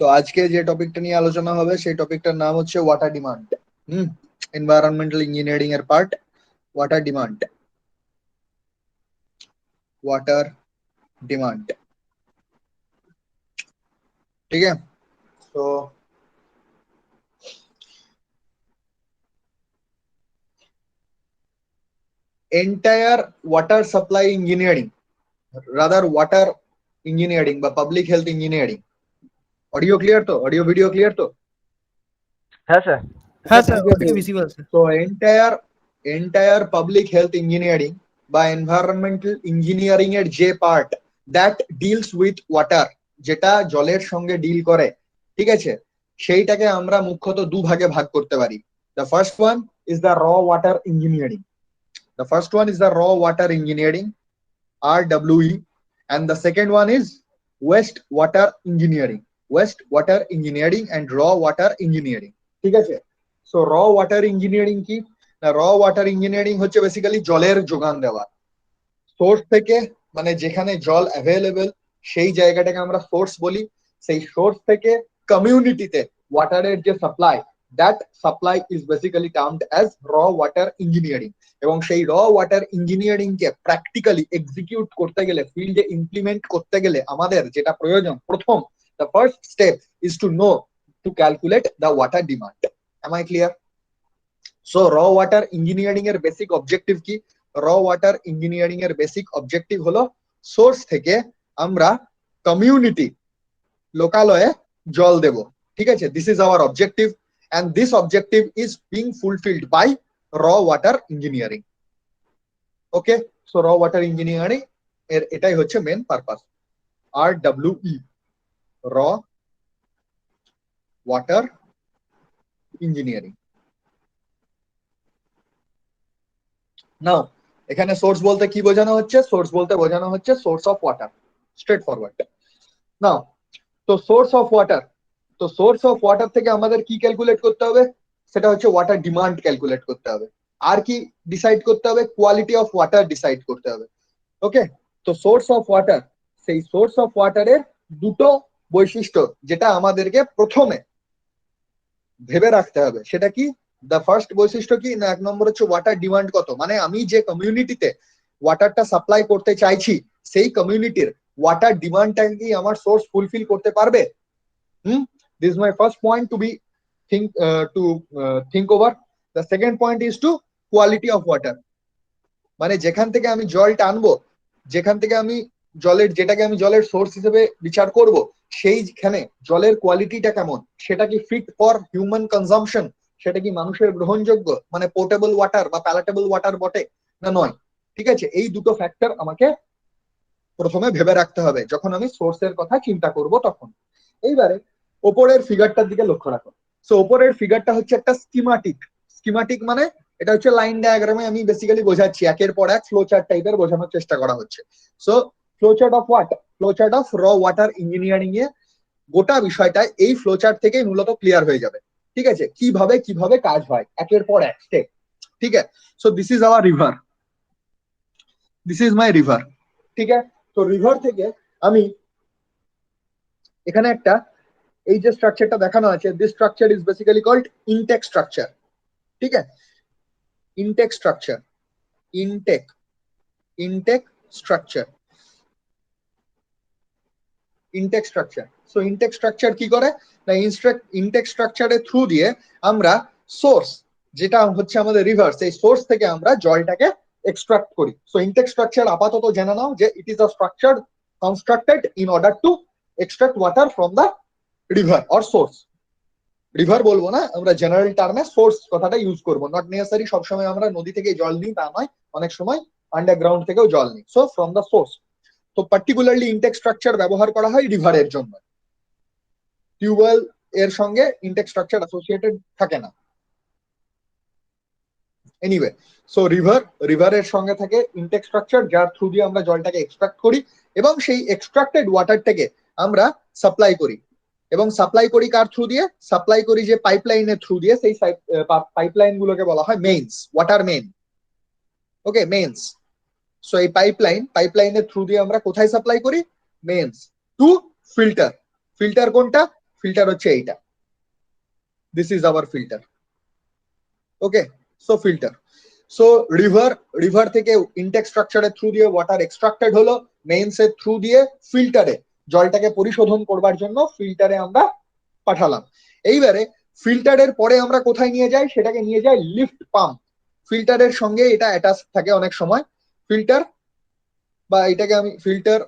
তো আজকে যে টপিকটা নিয়ে আলোচনা হবে সেই টপিকটার নাম হচ্ছে ওয়াটার ডিমান্ড। হুম। এনভায়রনমেন্টাল ইঞ্জিনিয়ারিং এর part water demand. Water demand, ঠিক আছে। তো entire water supply engineering, rather water engineering বা public health engineering. Audio clear তো? অডিও ভিডিও ক্লিয়ার তো? হ্যাঁ স্যার। হ্যাঁ স্যার, ঠিক ওটা আছে। থেকে বেশি বলছে। তো এন্টায়ার পাবলিক হেলথ ইঞ্জিনিয়ারিং বা এনভায়রনমেন্টাল ইঞ্জিনিয়ারিং এর যে part that deals with water, যেটা জলের সঙ্গে ডিল করে, ঠিক আছে, সেইটাকে আমরা মুখ্যত দুভাগে ভাগ করতে পারি। The first one is the raw water engineering. The first one is the raw water engineering, RWE, and the second one is waste water engineering, waste water engineering and raw water engineering, ঠিক আছে। So raw water engineering কি? না, র water engineering হচ্ছে basically জলের যোগান দেওয়া source থেকে, মানে যেখানে জল অ্যাভেলেবেল সেই জায়গাটাকে আমরা সোর্স বলি। সেই সোর্স থেকে কমিউনিটিতে ওয়াটারের যে supply, that supply is basically termed as র ওয়াটার ইঞ্জিনিয়ারিং। এবং সেই র ওয়াটার ইঞ্জিনিয়ারিং কে প্র্যাকটিক্যালি এক্সিকিউট করতে গেলে, ফিল্ডে ইমপ্লিমেন্ট করতে গেলে আমাদের যেটা প্রয়োজন, প্রথম, the first step is to know to calculate the water demand. Am I clear? So raw water engineering এর বেসিক অবজেক্টিভ কি? র ওয়াটার ইঞ্জিনিয়ারিং এর বেসিক অবজেক্টিভ হলো সোর্স থেকে আমরা কমিউনিটি, লোকালয়ে জল দেব, ঠিক আছে। This is our objective, and this objective is being fulfilled by raw water engineering. Okay, so raw water engineering এর এটাই হচ্ছে মেন পারপাস, RWE, র ওয়াটার ইঞ্জিনিয়ারিং। নাও এখানে সোর্স বলতে কি বোঝানো হচ্ছে? সোর্স বলতে বোঝানো হচ্ছে source of water, straightforward. Now, তো সোর্স অফ ওয়াটার, তো সোর্স অফ ওয়াটার থেকে আমাদের কি ক্যালকুলেট করতে হবে? সেটা হচ্ছে ওয়াটার ডিমান্ড ক্যালকুলেট করতে হবে। আর কি ডিসাইড করতে হবে? কোয়ালিটি অফ ওয়াটার ডিসাইড করতে হবে। ওকে, তো সোর্স অফ ওয়াটার, সেই সোর্স অফ ওয়াটারের দুটো বৈশিষ্ট্য যেটা আমাদেরকে প্রথমে ভেবে রাখতে হবে, সেটা কি? দ্য ফার্স্ট বৈশিষ্ট্য কি না, এক নম্বর হচ্ছে ওয়াটার ডিমান্ড কত, মানে আমি যে কমিউনিটিতে ওয়াটারটা সাপ্লাই করতে চাইছি সেই কমিউনিটির ওয়াটার ডিমান্ডটাকে কি আমার সোর্স ফুলফিল করতে পারবে। This is my first point to be think over. The second point is to quality of water, মানে যেখান থেকে আমি জলটা আনবো, যেখান থেকে আমি যেটাকে আমি জলের সোর্স হিসেবে বিচার করব, সেইখানে জলের কোয়ালিটিটা কেমন, সেটা কি ফিট ফর হিউম্যান কনজাম্পশন, সেটা কি মানুষের গ্রহণযোগ্য, মানে পোর্টেবল ওয়াটার বা প্যালাটেবল ওয়াটার বটে না নয়, ঠিক আছে। এই দুটো ফ্যাক্টর আমাকে প্রথমে ভেবে রাখতে হবে যখন আমি সোর্সের কথা চিন্তা করব তখন। এইবারে ওপরের ফিগারটার দিকে লক্ষ্য রাখো। সো ওপরের ফিগারটা হচ্ছে একটা স্কিমাটিক। স্কিমাটিক মানে এটা হচ্ছে লাইন ডায়াগ্রামে আমি বেসিক্যালি বোঝাচ্ছি, একের পর এক ফ্লো চার্ট টাইপের বোঝানোর চেষ্টা করা হচ্ছে। So flow chart of what? Flow chart of র ওয়াটার ইঞ্জিনিয়ারিং এ গোটা বিষয়টা এই ফ্লো চার্ট থেকে মূলত ক্লিয়ার হয়ে যাবে, ঠিক আছে। কিভাবে কিভাবে কাজ হয় একের পর এক স্টেপ, ঠিক আছে। So this is hour river, this is my river, ঠিক আছে। তো রিভার থেকে আমি এখানে একটা, এই যে স্ট্রাকচারটা দেখানো আছে, this structure is basically called intake structure, ঠিক আছে। Intake structure, intake, intake structure, intake structure. So intake structure কি করে না, ইনটেক স্ট্রাকচারের থ্রু দিয়ে আমরা সোর্স, যেটা হচ্ছে আমাদের রিভার, সেই সোর্স থেকে আমরা জলটাকে এক্সট্রাক্ট করি। সো ইনটেক স্ট্রাকচার আপাতত জেনে নাও যে ইট is a structure constructed in order two extract water from the river or source. River বলবো না, আমরা জেনারেল টার্মে সোর্স কথাটা ইউজ করবো। নট নেসেসারি সবসময় আমরা নদী থেকে জল নিই তা নয়, অনেক সময় আন্ডারগ্রাউন্ড থেকেও জল নিই। So from the source. তো পার্টিকুলারলি ইনটেক স্ট্রাকচার ব্যবহার করা হয় রিভারের জন্য, টিউবওয়েল এর সঙ্গে ইনটেক স্ট্রাকচার অ্যাসোসিয়েটেড থাকে না। এনিওয়ে, সো রিভারের সঙ্গে থাকে ইনটেক স্ট্রাকচার, যার থ্রু দিয়ে আমরা জলটাকে এক্সট্রাক্ট করি এবং সেই এক্সট্রাক্টেড ওয়াটারটাকে আমরা সাপ্লাই করি। এবং সাপ্লাই করি কার থ্রু দিয়ে? সাপ্লাই করি যে পাইপলাইনের থ্রু দিয়ে। সেই পাইপলাইন গুলোকে বলা হয় মেইনস, ওয়াটার মেইন। ওকে, মেইনস। সো এই পাইপলাইনের থ্রু দিয়ে আমরা কোথায় সাপ্লাই করি? মেইনস টু ফিল্টার, ফিল্টার কোনটা? ফিল্টার হচ্ছে এইটা, this is hour filter. Okay, so filter. So river থেকে ইনটেক স্ট্রাকচারের থ্রু দিয়ে ওয়াটার এক্সট্রাক্টেড হলো, মেইনস এর থ্রু দিয়ে ফিল্টারে জলটাকে পরিশোধন করবার জন্য ফিল্টারে আমরা পাঠালাম। এইবারে ফিল্টারের পরে আমরা কোথায় নিয়ে যাই? সেটাকে নিয়ে যাই লিফট পাম্প। ফিল্টারের সঙ্গে এটা অ্যাটাচ থাকে অনেক সময়, ফিল্টার বা এটাকে আমি ফিল্টার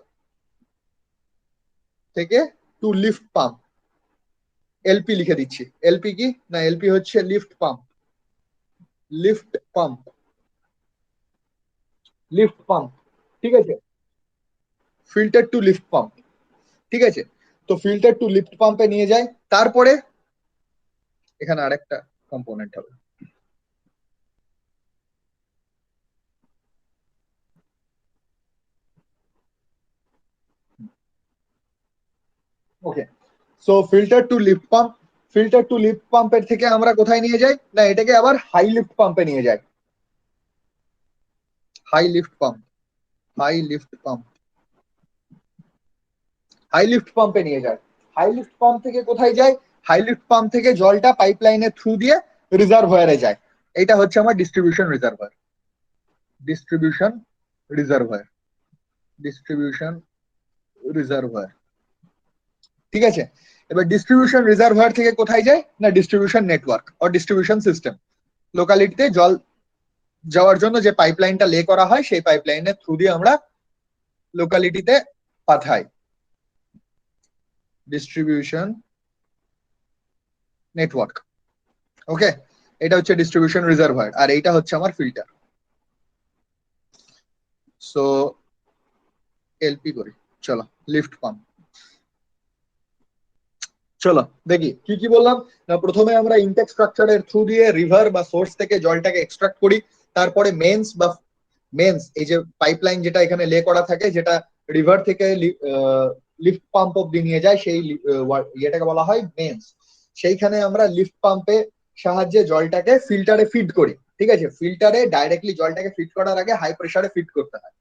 থেকে টু লিফট পাম্প, এলপি লিখে দিচ্ছি। এলপি কি না, এলপি হচ্ছে lift pump, lift pump, lift pump, ঠিক আছে, ফিল্টার টু লিফট পাম্প, ঠিক আছে। তো ফিল্টার টু লিফট পাম্পে নিয়ে যায়, তারপরে এখানে আরেকটা কম্পোনেন্ট হবে, okay. So filter to lift pump, filter to lift পাম্পের থেকে আমরা কোথায় নিয়ে যাই না, এটাকে আবার হাই লিফট পাম্পে নিয়ে যাই, high lift pump, high lift pump, high lift পাম্পে নিয়ে যায়। হাই লিফট পাম্প থেকে কোথায় যায়? হাই লিফট পাম্প থেকে জলটা পাইপলাইনের থ্রু দিয়ে রিজার্ভয়ারে যায়। এটা হচ্ছে আমার distribution reservoir, distribution reservoir, distribution reservoir, ঠিক আছে। এবার ডিস্ট্রিবিউশন রিজার্ভার থেকে কোথায় যায় না, distribution network or distribution system. লোকালিটিতে জল যাওয়ার জন্য যে পাইপলাইনটা লে করা হয় সেই পাইপলাইনের থ্রু দিয়ে আমরা লোকালিটিতে পাঠাই, ডিস্ট্রিবিউশন নেটওয়ার্ক। ওকে, এটা হচ্ছে ডিস্ট্রিবিউশন রিজার্ভার, আর এইটা হচ্ছে আমার ফিল্টার। সো এলপি করি, চলো লিফট পাম্প, চলো দেখি কি কি বললাম না। প্রথমে আমরা ইনটেক স্ট্রাকচারের থ্রু দিয়ে রিভার বা সোর্স থেকে জলটাকে এক্সট্রাক্ট করি, তারপরে মেন্স বা মেন্স এই যে পাইপলাইন যেটা এখানে লে করা থাকে, যেটা রিভার থেকে লিফট পাম্প অব্দি নিয়ে যায়, সেই ইয়েটাকে বলা হয় মেন্স। সেইখানে আমরা লিফট পাম্পে সাহায্যে জলটাকে ফিল্টারে ফিড করি, ঠিক আছে। ফিল্টারে ডাইরেক্টলি জলটাকে ফিড করার আগে হাই প্রেসারে ফিড করতে হয়,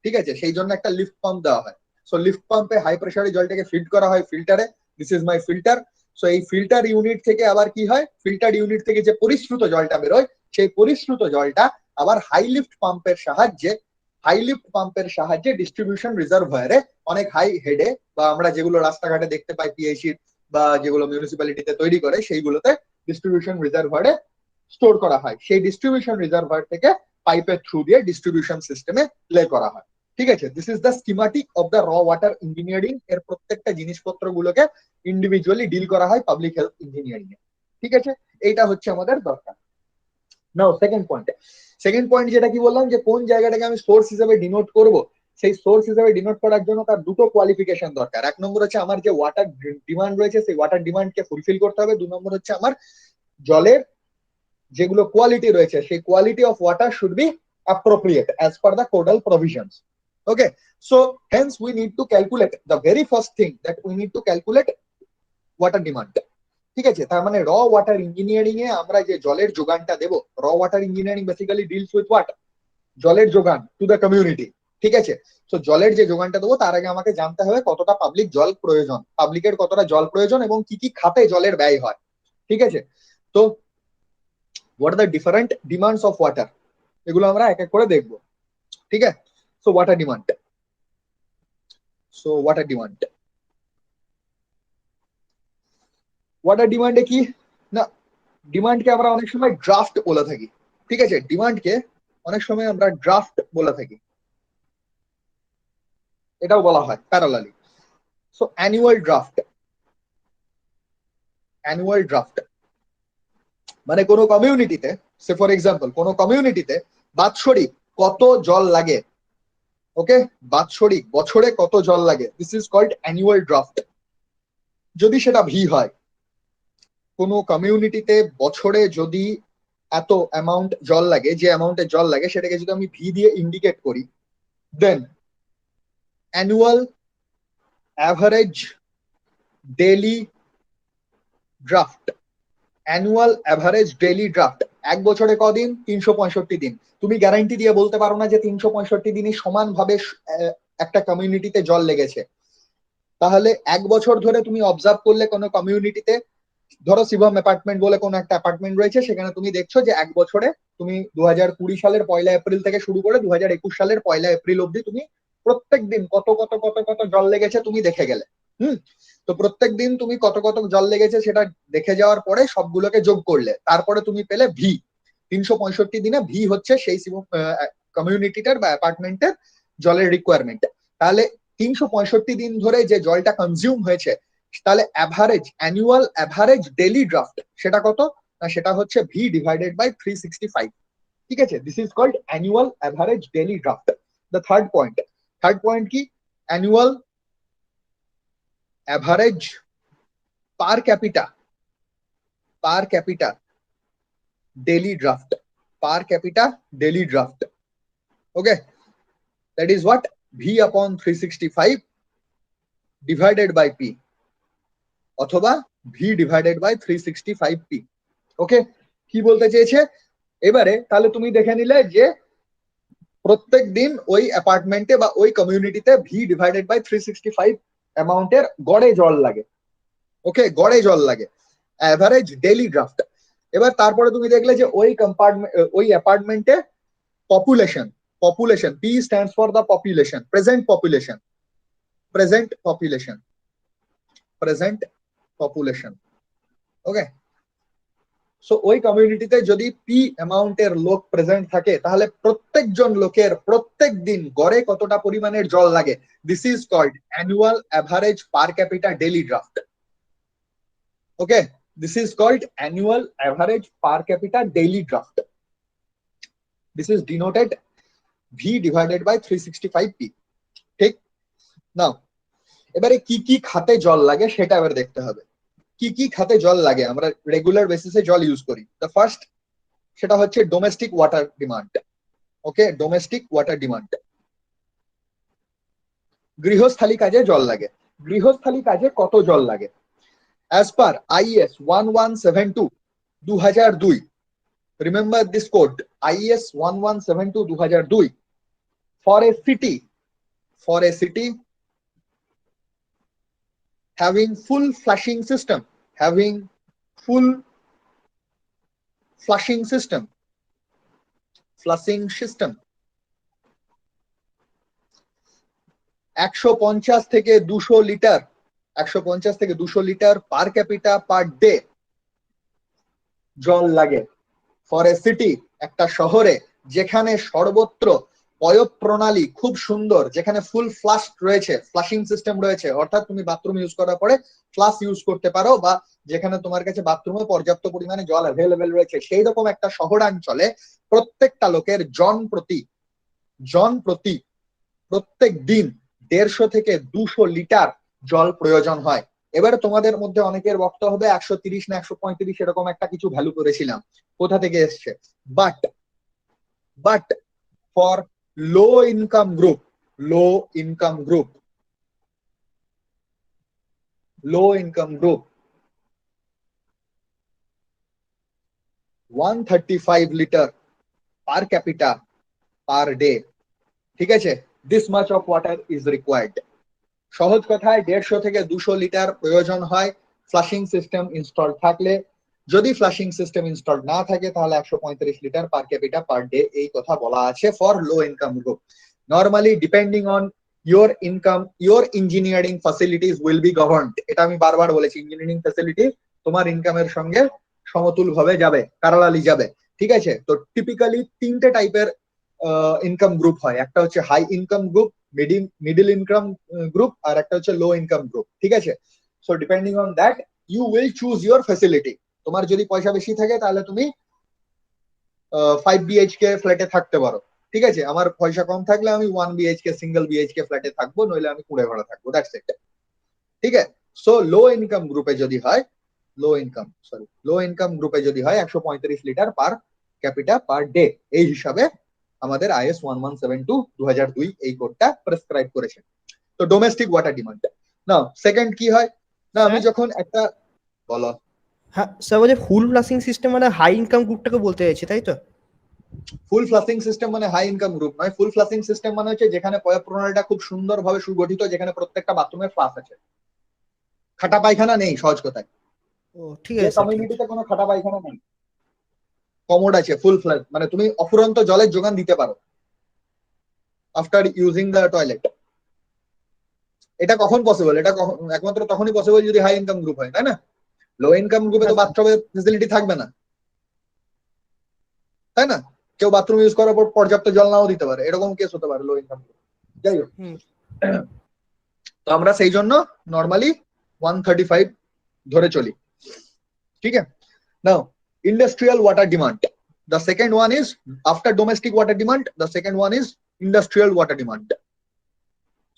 ঠিক আছে, সেই জন্য একটা লিফট পাম্প দেওয়া হয়। সো লিফট পাম্পে হাই প্রেসারে জলটাকে ফিড করা হয় ফিল্টারে, this is my filter. So এই ফিল্টার ইউনিট থেকে আবার কি হয়, ফিল্টার ইউনিট থেকে যে পরিশ্রুত জলটা বেরোয়, সেই পরিশ্রুত জলটা আবার হাই লিফট পাম্পের সাহায্যে, হাই লিফট পাম্পের সাহায্যে ডিস্ট্রিবিউশন রিজার্ভয়ারে অনেক হাই হেডে, বা আমরা যেগুলো রাস্তাঘাটে দেখতে পাই পিএইচি বা যেগুলো মিউনিসিপ্যালিটিতে তৈরি করে, সেইগুলোতে ডিস্ট্রিবিউশন রিজার্ভয়ারে স্টোর করা হয়। সেই ডিস্ট্রিবিউশন রিজার্ভয়ার থেকে পাইপের থ্রু দিয়ে ডিস্ট্রিবিউশন সিস্টেমে প্লে করা হয়, ঠিক আছে। This is the schematic of the raw water engineering. এর প্রত্যেকটা জিনিসপত্র গুলোকে ইন্ডিভিজুয়ালি ডিল করা হয় পাবলিক হেলথ ইঞ্জিনিয়ারিং এ, ঠিক আছে। এইটা হচ্ছে আমাদের দরকার। নাও সেকেন্ড পয়েন্ট, সেকেন্ড পয়েন্ট যেটা কি বললাম, যে কোন জায়গাটাকে আমি সোর্স হিসেবে ডিনোট করব, সেই সোর্স হিসেবে ডিনোট করার জন্য তার দুটো কোয়ালিফিকেশন দরকার। এক নম্বর হচ্ছে আমার যে ওয়াটার ডিমান্ড রয়েছে সেই ওয়াটার ডিমান্ডকে ফুলফিল করতে হবে। দু নম্বর হচ্ছে আমার জলের যেগুলো কোয়ালিটি রয়েছে সেই quality of water should be appropriate as per the codal provisions. Okay, so hence we need to calculate, the very first thing that we need to calculate water demand, ঠিক আছে। তার মানে র ওয়াটার ইঞ্জিনিয়ারিং এ আমরা যে জলের যোগানটা দেব, র water engineering basically deals with what, জলের যোগান টু দ্য কমিউনিটি, ঠিক আছে। তো জলের যে যোগানটা দেবো তার আগে আমাকে জানতে হবে কতটা পাবলিক জল প্রয়োজন, পাবলিকের কতটা জল প্রয়োজন এবং কি কি খাতে জলের ব্যয় হয়, ঠিক আছে। তো what are the different demands of water, এগুলো আমরা এক এক করে দেখবো, ঠিক আছে। So water demand, so water demand, water ডিমান্ডে কি না, ডিমান্ডকে আমরা অনেক সময় ড্রাফট বলে থাকি, ঠিক আছে। ডিমান্ডকে অনেক সময় আমরা ড্রাফট বলে থাকি, এটাও বলা হয় parallelly. So annual draft, annual draft মানে কোনো কমিউনিটিতে, সে ফর এক্সাম্পল কোনো কমিউনিটিতে বাৎসরিক কত জল লাগে, ওকে, বাৎসরিক বছরে কত জল লাগে, this is called annual draft. যদি সেটা ভি হয়, কোনো কমিউনিটিতে বছরে যদি এত অ্যামাউন্ট জল লাগে, যে অ্যামাউন্টে জল লাগে সেটাকে যদি আমি ভি দিয়ে ইন্ডিকেট করি, then annual average daily draft, annual average daily draft, এক বছরে কদিন, 365 দিন। তুমি গ্যারান্টি দিয়ে বলতে পারো না যে 365 দিনই সমানভাবে একটা কমিউনিটিতে জল লেগেছে। তাহলে 1 বছর ধরে তুমি অবজার্ভ করলে কোনো কমিউনিটিতে, ধরো শিবম অ্যাপার্টমেন্ট বলে কোনো একটা অ্যাপার্টমেন্ট রয়েছে, সেখানে তুমি দেখছো যে 1 বছরে তুমি 2020 সালের 1 এপ্রিল থেকে শুরু করে 2021 সালের 1 এপ্রিল অব্দি তুমি প্রত্যেক দিন কত কত কত কত জল লেগেছে তুমি দেখে গেলে। হুম। তো প্রত্যেক দিন তুমি কত কত জল লেগেছে সেটা দেখে যাওয়ার পরে সবগুলোকে যোগ করলে, তারপরে তুমি পেলে ভি। 365 দিনে ভি হচ্ছে সেই কমিউনিটিটার বা অ্যাপার্টমেন্টের জলের রিকোয়ারমেন্ট। তাহলে 365 দিন ধরে যে জলটা কনজিউম হয়েছে, তাহলে অ্যানুয়াল অ্যাভারেজ ডেইলি ড্রাফট সেটা কত? না, সেটা হচ্ছে ভি ডিভাইডেড বাই 365। ঠিক আছে, this is called annual average daily draft. The third point কি? Annual average per capita daily draft. Per capita daily draft. Okay, that is what v upon 365 divided by p অথবা v divided by 365p। ওকে, কি বলতে চেয়েছে এবারে? তাহলে তুমি দেখে নিলে যে প্রত্যেক দিন ওই অ্যাপার্টমেন্টে বা ওই কমিউনিটিতে ভি ডিভাইডেড বাই 365 অ্যামাউন্টের গড়ে জল লাগে। ওকে, গড়ে জল লাগে, অ্যাভারেজ ডেইলি ড্রাফট। এবার তারপরে তুমি দেখলে যে ওই অ্যাপার্টমেন্টে population P stands for the population, present population. Okay, so ওই কমিউনিটিতে যদি পি অ্যামাউন্টের লোক প্রেজেন্ট থাকে, তাহলে প্রত্যেকজন লোকের প্রত্যেক দিন গড়ে কতটা পরিমাণের জল লাগে, this is called annual average per capita daily draft. Okay, this is called annual average per capita daily draft. This is denoted V divided by 365p। ঠিক নাও, এবারে কি কি খাতে জল লাগে সেটা এবার দেখতে হবে। কি কি খাতে জল লাগে, আমরা রেগুলার বেসিসে জল ইউজ করি। দ্য ফার্স্ট, সেটা হচ্ছে ডোমেস্টিক ওয়াটার ডিমান্ড। ওকে, ডোমেস্টিক ওয়াটার ডিমান্ড। গৃহস্থালী কাজে জল লাগে। গৃহস্থালী কাজে কত জল লাগে? As per is 1172 2002, remember this code, is 1172 2002, for a city having full flushing system, having full flushing system, 150 থেকে 200 লিটার, 150 থেকে 200 litre per capita per day জল লাগে ফর এ সিটি, একটা শহরে যেখানে সর্বত্র পয়ঃ প্রণালী খুব সুন্দর, যেখানে ফুল ফ্লাশ রয়েছে, ফ্লাশিং সিস্টেম রয়েছে, অর্থাৎ তুমি বাথরুম ইউজ করার পরে ফ্লাশ ইউজ করতে পারো, বা যেখানে তোমার কাছে বাথরুমে পর্যাপ্ত পরিমাণে জল অ্যাভেলেবেল রয়েছে, সেই রকম একটা শহরাঞ্চলে প্রত্যেকটা লোকের জন প্রতি প্রত্যেক দিন 150 থেকে 200 লিটার জল প্রয়োজন হয়। এবারে তোমাদের মধ্যে অনেকের বক্তব্য হবে 130 না 135 এরকম একটা কিছু ভ্যালু করেছিলাম, কোথা থেকে এসছে? But for low income group, low income group 135 litre per capita per day. ঠিক আছে, this much of water is required. সহজ কথায় 150 থেকে 200 লিটার প্রয়োজন হয় ফ্লাশিং সিস্টেম ইনস্টল থাকলে। যদি ফ্লাশিং সিস্টেম ইনস্টল না থাকে তাহলে 135 litre per capita per day, এই কথা বলা আছে for low income group. Normally depending on your income, your engineering facilities will be governed. এটা আমি বারবার বলেছি, ইঞ্জিনিয়ারিং ফ্যাসিলিটি তোমার ইনকামের সঙ্গে সমতুল ভাবে যাবে, প্যারালালি যাবে। ঠিক আছে, তো টিপিক্যালি 3টে টাইপের ইনকাম গ্রুপ হয়, একটা হচ্ছে high income group, middle income group, আর একটা হচ্ছে লো ইনকাম গ্রুপ। ঠিক আছে, so depending on that you will choose your facility. তোমার যদি পয়সা বেশি থাকে তাহলে তুমি 5 বিএইচকে ফ্ল্যাটে থাকতে পারো। ঠিক আছে, আমার পয়সা কম থাকলে আমি 1 বিএইচকে সিঙ্গেল বিএইচকে ফ্ল্যাটে থাকবো, নইলে আমি কুড়ে ভাড়া থাকবো, দ্যাটস ইট। ঠিক আছে, সো লো ইনকাম গ্রুপে যদি হয়, লো ইনকাম গ্রুপে যদি হয় 135 litre per capita per day, এই হিসাবে আমাদের আইএস 1172/2002 এই কোডটা প্রেসক্রাইব করেছে। তো ডোমেস্টিক ওয়াটার ডিমান্ড। না, সেকেন্ড কি হয় না, আমি যখন একটা, বলো। হ্যাঁ স্যার, বলছে ফুল ফ্লাশিং সিস্টেম মানে হাই ইনকাম গ্রুপটাকে বলতে চাইছে, তাই তো? ফুল ফ্লাশিং সিস্টেম মানে হাই ইনকাম গ্রুপ নয়। ফুল ফ্লাশিং সিস্টেম মানে হচ্ছে যেখানে পয় প্রণালীটা খুব সুন্দরভাবে সুগঠিত, যেখানে প্রত্যেকটা বাথরুমে ফ্লাশ আছে, খাটা পায়খানা নেই সহজ কথায়। ও ঠিক যে আছে স্যার, ঠিক আছে। কমিউনিটিতে কোনো খাটা পায়খানা নেই, কমোড আছে, ফুল ফ্লাশ মানে তুমি অফুরন্ত জলের যোগান দিতে পারো আফটার ইউজিং দ্য টয়লেট। এটা কখন পসিবল? এটা একমাত্র তখনই পসিবল যদি হাই ইনকাম গ্রুপ হয়, তাই না? লো ইনকাম গ্রুপে তো হ্যাঁ স্যার। বাথটবের ফেসিলিটি থাকবে না, তাই না? কেউ বাথরুম ইউজ করার পর পর্যাপ্ত জল নাও দিতে পারে, এরকম কেস হতে পারে লো ইনকাম গ্রুপ। যাই হোক, হুম। তো আমরা সেই জন্য নর্মালি 135 ধরে চলি, ঠিক আছে? Now industrial water demand, the second one is after domestic water demand, the second one is industrial water demand.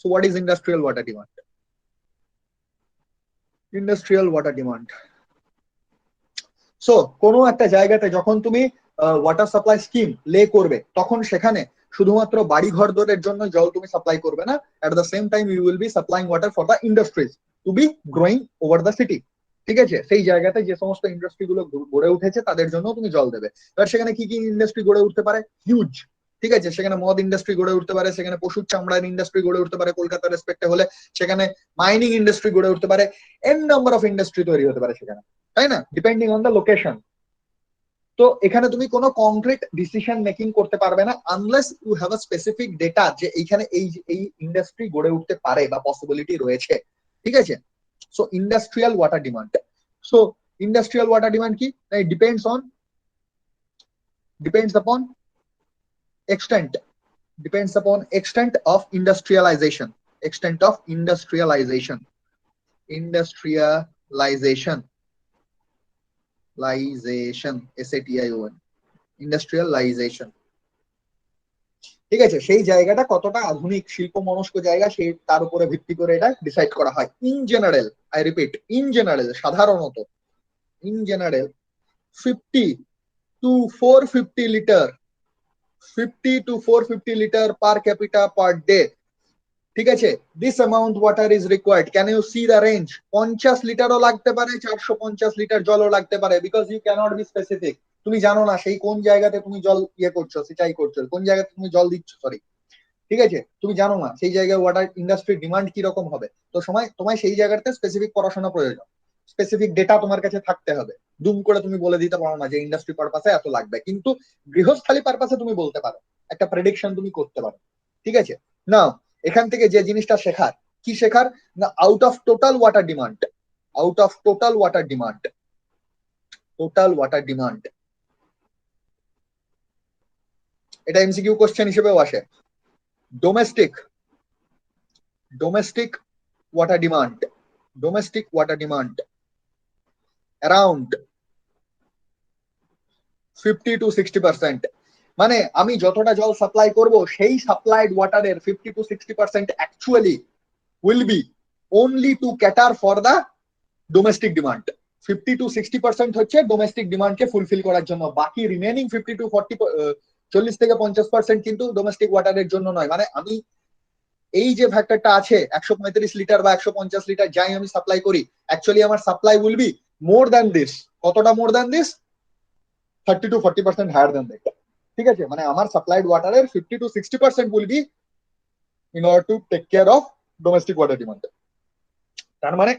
So what is industrial water demand? Industrial water demand, so কোনো একটা জায়গাতে যখন তুমি ওয়াটার সাপ্লাই স্কিম লে করবে, তখন সেখানে শুধুমাত্র বাড়ি ঘরদোরের জন্য জল তুমি সাপ্লাই করবে না, at the same time you will be supplying water for the industries to be growing over the city. ঠিক আছে? সেই জায়গাতে যে সমস্ত ইন্ডাস্ট্রি গুলো গড়ে উঠেছে তাদের জন্য তুমি জল দেবে। এবার সেখানে কি কি ইন্ডাস্ট্রি গড়ে উঠতে পারে? হিউজ। ঠিক আছে? সেখানে মদ ইন্ডাস্ট্রি গড়ে উঠতে পারে, সেখানে পশুর চামড়ার ইন্ডাস্ট্রি গড়ে উঠতে পারে, কলকাতার রেসপেক্টে হলে সেখানে মাইনিং ইন্ডাস্ট্রি গড়ে উঠতে পারে, এন নাম্বার অফ ইন্ডাস্ট্রি তৈরি হতে পারে সেখানে, তাই না? Depending on the location. তো এখানে তুমি কোনো কংক্রিট ডিসিশন মেকিং করতে পারবে না unless you have a specific data যে এইখানে এই ইন্ডাস্ট্রি গড়ে উঠতে পারে বা পসিবিলিটি রয়েছে। ঠিক আছে? So industrial water demand, so industrial water demand কি? Depends upon extent, depends upon extent of industrialization, extent of industrialization, industrialization, SATION, industrialisation. ঠিক আছে? সেই জায়গাটা কতটা আধুনিক শিল্প মনস্ক জায়গা, সেই তার উপরে ভিত্তি করে এটা ডিসাইড করা হয়। In general, I repeat, in general, সাধারণত, in general 50 to 450 litre, 50 to 450 litre per capita per day. ঠিক আছে? This amount water is required. Can you see the range? 50 লিটারও লাগতে পারে, 450 লিটার জলও লাগতে পারে, because you can't be specific. তুমি জানো না সেই কোন জায়গাতে তুমি জল করছো, সিঁচাই করছো, কোন জায়গাতে তুমি জল দিচ্ছ, সরি। ঠিক আছে? তুমি জানো না সেই জায়গায় ওয়াটার ইন্ডাস্ট্রির ডিমান্ড কি রকম হবে। তো তোমায় সেই জায়গাতে স্পেসিফিক পড়াশোনা প্রয়োজন, স্পেসিফিক ডেটা তোমার কাছে থাকতে হবে। দুম করে তুমি বলে দিতে পারো না যে ইন্ডাস্ট্রি পারপাসে এত লাগবে, কিন্তু গৃহস্থালী পারপাসে তুমি বলতে পারো, একটা প্রেডিকশন তুমি করতে পারো। ঠিক আছে? না, এখান থেকে যে জিনিসটা শেখার, কি শেখার না, out of total water demand, out of total water demand, total water demand, এটা এমসিকিউ কোশ্চেন হিসেবেও আসে। Domestic, domestic water demand, domestic water demand around 50 to 60%। মানে আমি যতটা জল সাপ্লাই করব, সেই সাপ্লাইড ওয়াটারের 50 to 60% actually will be only to cater for the domestic demand। 50 to 60% হচ্ছে ডোমেস্টিক ডিমান্ডকে ফুলফিল করার জন্য, বাকি রিমেনিং 50 to 40, 40 থেকে 50% কিন্তু ডোমেস্টিক ওয়াটারের জন্য নয়। মানে আমি এই যে ফ্যাক্টরটা আছে 135 লিটার বা 150 লিটার যাই আমি সাপ্লাই করি, অ্যাকচুয়ালি আমার supply will be more than this. কতটা more than this? 30 to 40% higher than that. ঠিক আছে? মানে আমার সাপ্লাইড ওয়াটারের 50 to 60% will be in order to take care of domestic water demand. তার মানে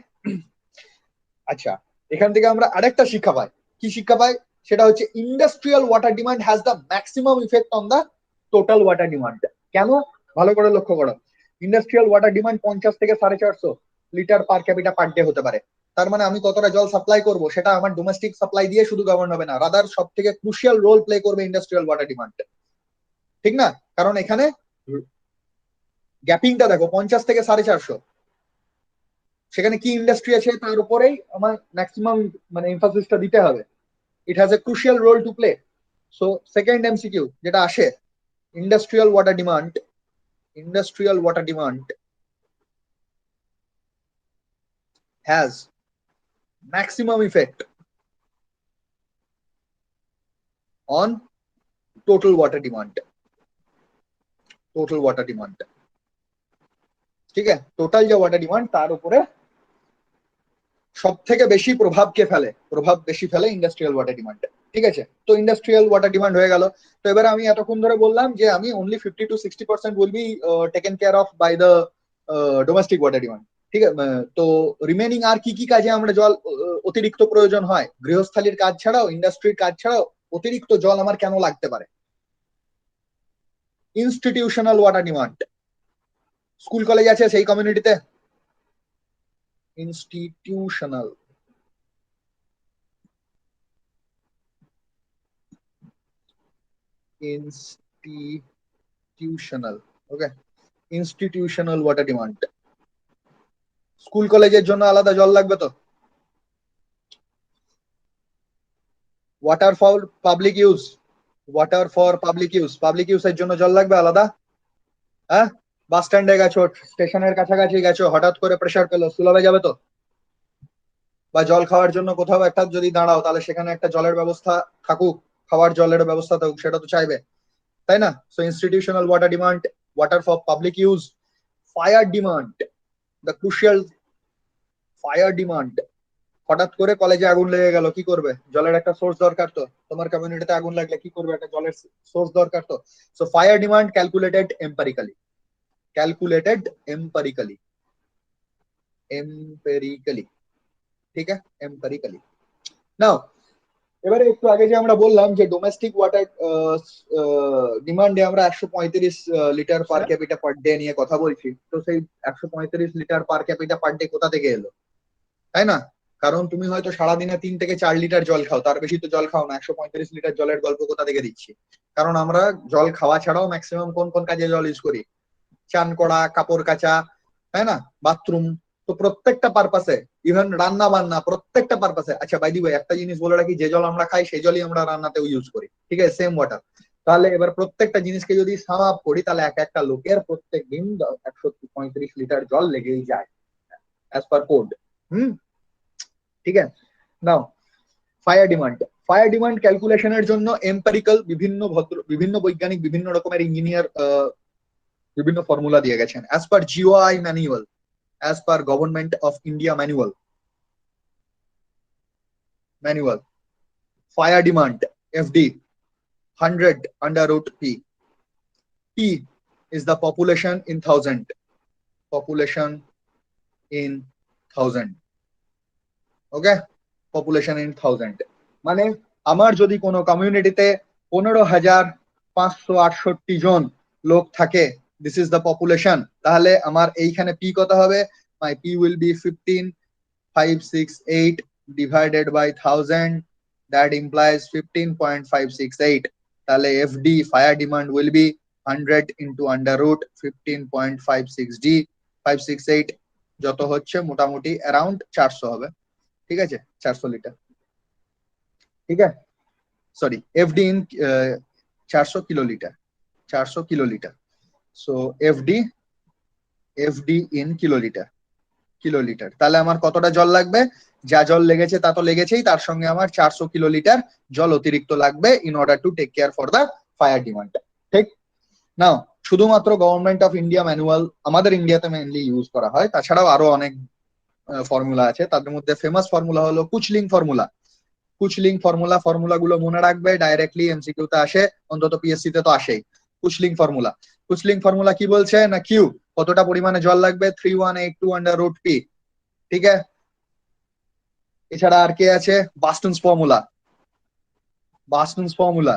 আচ্ছা, এখান থেকে আমরা আরেকটা শিক্ষা পাই। কি শিক্ষা পাই? সেটা হচ্ছে industrial water demand has the maximum effect on the total water demand. কেন? ভালো করে লক্ষ্য করো, ইন্ডাস্ট্রিয়াল ওয়াটার ডিমান্ড 50 থেকে 450 litre per capita per day হতে পারে। তার মানে আমি কতটা জল সাপ্লাই করব সেটা আমার ডোমেস্টিক সাপ্লাই দিয়ে শুধু গভর্ন হবে না, রাদার সব থেকে ক্রুশিয়াল রোল প্লে করবে ইন্ডাস্ট্রিয়াল ওয়াটার ডিমান্ড। ঠিক না? কারণ এখানে গ্যাপিংটা দেখো, 50 থেকে 450, সেখানে কি ইন্ডাস্ট্রি আছে তার উপরেই আমার ম্যাক্সিমাম মানে এমফাসিসটা দিতে হবে। It has a crucial role to play. So second MCQ যেটা আসে, industrial water demand, industrial water demand has maximum effect on total water demand, total water demand। ঠিক আছে? টোটাল যে ওয়াটার ডিমান্ড তার উপরে সব থেকে বেশি প্রভাব কে ফেলে? প্রভাব বেশি ফেলে ইন্ডাস্ট্রিয়াল ওয়াটার ডিমান্ড। ঠিক আছে, তো ইন্ডাস্ট্রিয়াল ওয়াটার ডিমান্ড হয়ে গেল। তো এবারে আমি এতক্ষণ ধরে বললাম যে আমি only 50 to 60% will be taken care of by the domestic water demand. ঠিক আছে, তো রিমেনিং আর কি কি কাজে আমরা জল অতিরিক্ত প্রয়োজন হয়, গৃহস্থালির কাজ ছাড়াও, ইন্ডাস্ট্রির কাজ ছাড়াও অতিরিক্ত জল আমার কেন লাগতে পারে? Institutional water demand. School college আছে সেই কমিউনিটিতে, ইনস্টিটিউশনাল, ইনস্টিটিউশনাল, ওকে, ইনস্টিটিউশনাল ওয়াটার ডিমান্ড। স্কুল কলেজের জন্য আলাদা জল লাগবে তো। Water for public use, water for public use, public ইউজের জন্য জল লাগবে আলাদা। হ্যাঁ, বাস স্ট্যান্ডে গেছো, স্টেশনের কাছাকাছি গেছো, হঠাৎ করে প্রেসার পেলো, সুলভে যাবে তো? বা জল খাওয়ার জন্য কোথাও একটা যদি দাঁড়াও, তাহলে সেখানে একটা জলের ব্যবস্থা থাকুক, খাওয়ার জলের ব্যবস্থা থাকুক, সেটা তো চাইবে, তাই না? So institutional water demand, water for public use, fire demand, the crucial fire demand. হঠাৎ করে কলেজে আগুন লেগে গেল, কি করবে? জলের একটা সোর্স দরকার তো। তোমার কমিউনিটিতে আগুন লাগলে কি করবে? একটা জলের সোর্স দরকার তো। So fire demand calculated empirically, calculated empirically, empirically, ঠিক আছে, এম্পারিক্যালি। নাও, এবারে একটু আগে যে আমরা বললাম যে ডোমেস্টিক ওয়াটার ডিমান্ডে আমরা 135 লিটার পার স্যার ক্যাপিটা পার ডে নিয়ে কথা বলছি, তো সেই 135 litre per capita per day কোথা থেকে এলো, তাই না? কারণ তুমি হয়তো সারাদিনে 3 থেকে 4 লিটার জল খাও, তার বেশি তো জল খাও না। 135 লিটার জলের গল্প কোথা থেকে দিচ্ছি? কারণ আমরা জল খাওয়া ছাড়াও ম্যাক্সিমাম কোন কোন কাজে জল ইউজ করি? চান করা, কাপড় কাচা, তাই না, বাথরুম, তো প্রত্যেকটা পারপাসে, ইভেন রান্না বান্না, প্রত্যেকটা পারপাসে। আচ্ছা বাই দি ওয়ে, একটা জিনিস বলে রাখি, যে জল আমরা খাই সেই জলই আমরা রান্নাতেও ইউজ করি, ঠিক আছে, সেম ওয়াটার। তাহলে এবার প্রত্যেকটা জিনিসকে যদি সাম আপ করি, তাহলে এক একটা লোকের প্রত্যেক দিন 135 লিটার জল লেগেই যায়, অ্যাজ পার কোড। হুম, ঠিক আছে। নাও, ফায়ার ডিমান্ড, ফায়ার ডিমান্ড ক্যালকুলেশনের জন্য এম্পারিক্যাল বিভিন্ন বৈজ্ঞানিক, বিভিন্ন রকমের ইঞ্জিনিয়ার বিভিন্ন ফর্মুলা দিয়ে গেছেন। As per GOI manual, as per Government of India manual, fire demand FD 100 under root P. P is the population in thousand, population in thousand, okay, population in thousand। মানে আমার যদি কোনো কমিউনিটিতে 15,568 জন লোক থাকে, দিস ইজ দ্য পপুলেশন, তাহলে আমার এইখানে পি কত হবে? My P will be 15,568 divided by 1000, that implies 15.568। তাহলে FD fire demand will be 100 into under root 15.56 D 568, যত হচ্ছে মোটামুটি অ্যারাউন্ড 400 হবে, ঠিক আছে, 400 লিটার, ঠিক আছে, sorry FD in 400 kilolitre, 400 kilolitre. So FD, FD in kilolitre, kilolitre. তাহলে আমার কতটা জল লাগবে? যা জল লেগেছে তা তো লেগেছেই, তার সঙ্গে আমার 400 কিলোলিটার জল অতিরিক্ত লাগবে in order to take care for the fire demand. ঠিক নাও, শুধুমাত্র গভর্নমেন্ট অফ ইন্ডিয়া ম্যানুয়াল আমাদের ইন্ডিয়াতে মেইনলি ইউজ করা হয়, তাছাড়াও আরো অনেক ফর্মুলা আছে। তাদের মধ্যে ফেমাস ফর্মুলা হলো কুচলিং ফর্মুলা। কুচলিং ফর্মুলা, ফর্মুলা গুলো মনে রাখবে, ডাইরেক্টলি এমসিকিউ তে আসে, অন্তত পিএসসি তে তো আসেই। কুচলিং ফর্মুলা, কুচলিং ফর্মুলা কি বলছে না, কিউ কতটা পরিমাণে জল লাগবে, 3182 আন্ডার রুট পি, ঠিক আছে। এছাড়া আর কে আছে? বাস্টনস ফর্মুলা, বাস্টনস ফর্মুলা,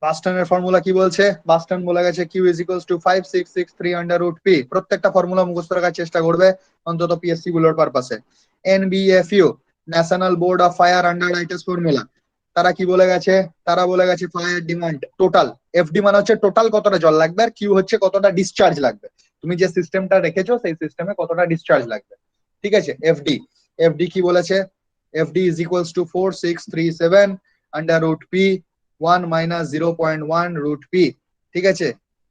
বাস্টনের ফর্মুলা কি বলছে? বাস্টন বলে গেছে Q is equals to 5663 under root P. প্রত্যেকটা ফর্মুলা মুখস্থ রাখার চেষ্টা করবে, অন্তত পিএসসি গুলোর পারপাসে। NBFU, National Board of Fire Underwriters formula, তারা কি বলে গেছে? তারা বলে গেছে ফায়ার ডিমান্ড টোটাল, এফডি মানে হচ্ছে টোটাল কতটা জল লাগবে, আর কিউ হচ্ছে কতটা ডিসচার্জ লাগবে, তুমি যে সিস্টেমটা রেখেছো সেই সিস্টেমে কতটা ডিসচার্জ লাগবে, ঠিক আছে। এফডি, এফডি কি বলেছে? FD is equals to 4637 under root P 1 minus 0.1 root P, ঠিক আছে,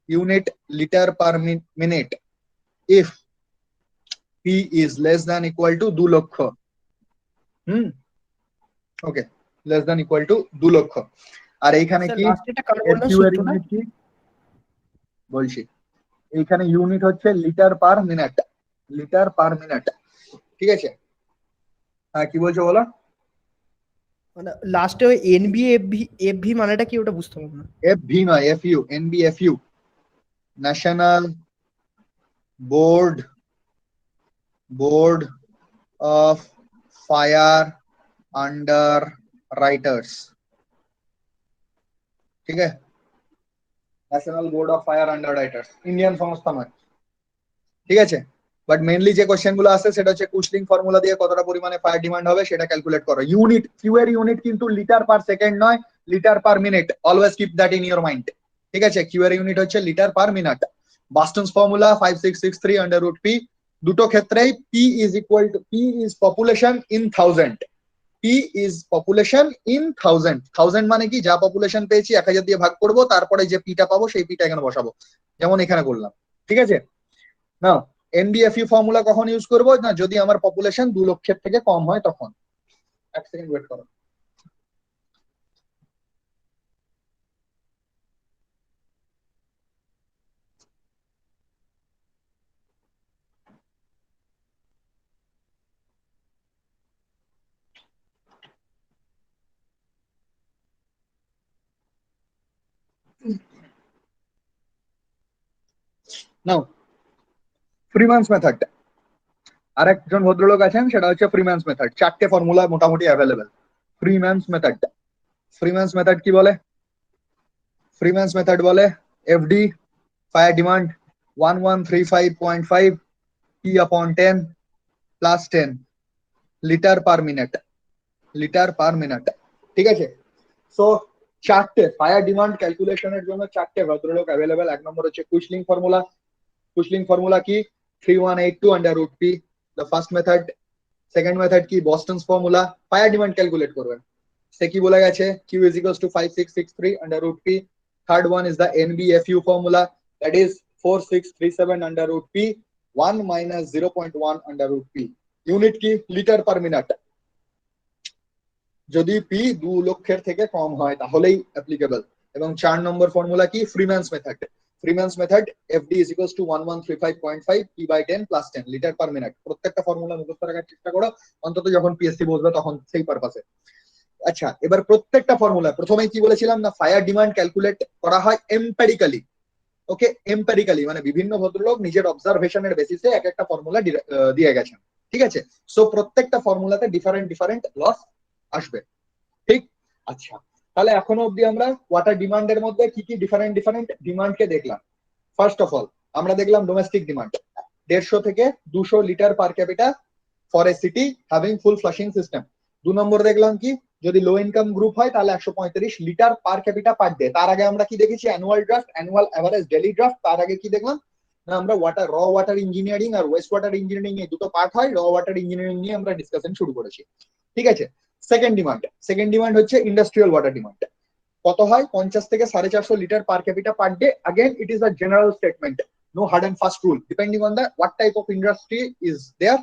unit litre per minute if P is less than equal to 2 lakh. Hmm, okay, less than equal to 2 lakh. আর এইখানে স্যার কি last এটা কার এর বললেন Q এর সূত্রটা? ইউনিট কি বলছি, এইখানে ইউনিট হচ্ছে litre per minute, litre per minute, ঠিক আছে। হ্যাঁ, কি বলছো বলো? মানে লাস্টে ওই এনবি এফভি এফভি মানেটা কি ওটা বুঝতে পারলাম না। এফভি নয়, FU, NBFU, National Board Board of Fire Underwriters, ঠিক আছে, National Board of Fire Underwriters, Indian সংস্থা নয়, ঠিক আছে। বাট মেইনলি যে কোশ্চেন গুলো আসে সেটা হচ্ছে কুশলিং ফর্মুলা দিয়ে কতটা পরিমাণে ফায়ার ডিমান্ড হবে সেটা ক্যালকুলেট করো। ইউনিট, কিউ এর ইউনিট কিন্তু লিটার পার সেকেন্ড নয়, litre per minute, always keep that in your mind, ঠিক আছে। কিউ এর ইউনিট হচ্ছে litre per minute. Buston's formula 5663 under root P, দুটো ক্ষেত্রেই P is equal to, P is population in thousand, P is population in thousand. Thousand মানে কি, যা population পেয়েছি 1000 দিয়ে ভাগ করবো, তারপরে যে পিটা পাবো সেই পিটা এখানে বসাবো, যেমন এখানে করলাম, ঠিক আছে না। এনবিএফইউ ফর্মুলা কখন ইউজ করবো না, যদি আমার পপুলেশন 2 লক্ষের থেকে কম হয় তখন। এক সেকেন্ড ওয়েট করো। নাও ফ্রিম্যানস মেথড, আরেকজন ভদ্রলোক আছেন, সেটা হচ্ছে ফ্রিম্যানস মেথড। 4টে ফর্মুলা মোটামুটি অ্যাভেলেবেল। ফ্রিম্যানস মেথড, ফ্রিম্যানস মেথড কি বলে? ফ্রিম্যানস মেথড বলে এফডি ফায়ার ডিমান্ড 1135.5 পি আপন 10 plus 10 litre per minute, litre per minute, ঠিক আছে। সো 4টে ফায়ার ডিমান্ড ক্যালকুলেশনের জন্য 4টে ভদ্রলোক অ্যাভেলেবেল। এক নম্বর হচ্ছে কুশলিং ফর্মুলা। কুশলিং ফর্মুলা কি? 3182 under root P, the first method. Second method কি? Buston's formula, fire demand calculate করবেন, সে কি বলে গেছে, Q is equals to 5663 under root P. Third one is the NBFU formula, that is 4637 under root P 1 minus 0.1 under root P. Unit কি? Litre per minute. যদি P 2 লক্ষের থেকে কম হয় তাহলেই অ্যাপ্লিকেবল। এবং 4 নম্বর ফর্মুলা কি? Freeman's method. Freeman's method FD is equals to 1135.5 P by 10 plus 10 litre per minute. প্রত্যেকটা ফর্মুলা মুখস্থ রাখার চেষ্টা করো, অন্তত যখন পিএসসি বসবে তখন সেই পারপাসে। আচ্ছা, এবার প্রত্যেকটা ফর্মুলা প্রথমেই কি বলেছিলাম না, ফায়ার ডিমান্ড ক্যালকুলেট করা হয় এম্পেরিক্যালি। ওকে, এম্পেরিক্যালি মানে বিভিন্ন ভদ্রলোক নিজের অবজারভেশনের বেসিসে এক একটা ফর্মুলা দিয়ে গেছেন, ঠিক আছে। সো প্রত্যেকটা ফর্মুলাতে ডিফারেন্ট ডিফারেন্ট লস আসবে, ঠিক। আচ্ছা, তাহলে এখনো অব্দি আমরা ওয়াটার ডিমান্ডের মধ্যে কি কি ডিফারেন্ট ডিফারেন্ট ডিমান্ডকে দেখলাম। ফার্স্ট অফ অল আমরা দেখলাম ডোমেস্টিক ডিমান্ড 150 থেকে 200 litre per capita for a city having full flushing system. 2 number দেখলাম কি, যদি লো ইনকাম গ্রুপ হয় তাহলে 135 litre per capita per day. তার আগে আমরা কি দেখেছি? Annual draft, annual average, daily draft. তার আগে কি দেখলাম না, আমরা র ওয়াটার ইঞ্জিনিয়ারিং আর ওয়েস্ট ওয়াটার ইঞ্জিনিয়ারিং এই দুটো পার্ট হয়, র ওয়াটার ইঞ্জিনিয়ারিং নিয়ে আমরা ডিসকাশন শুরু করেছি, ঠিক আছে। সেকেন্ড ডিমান্ড হচ্ছে ইন্ডাস্ট্রিয়াল ওয়াটার ডিমান্ড। কত হয়? 50 থেকে 450 litre per capita per day. Again it is a general statement, no hard and fast rule, depending on the what type of industry is there,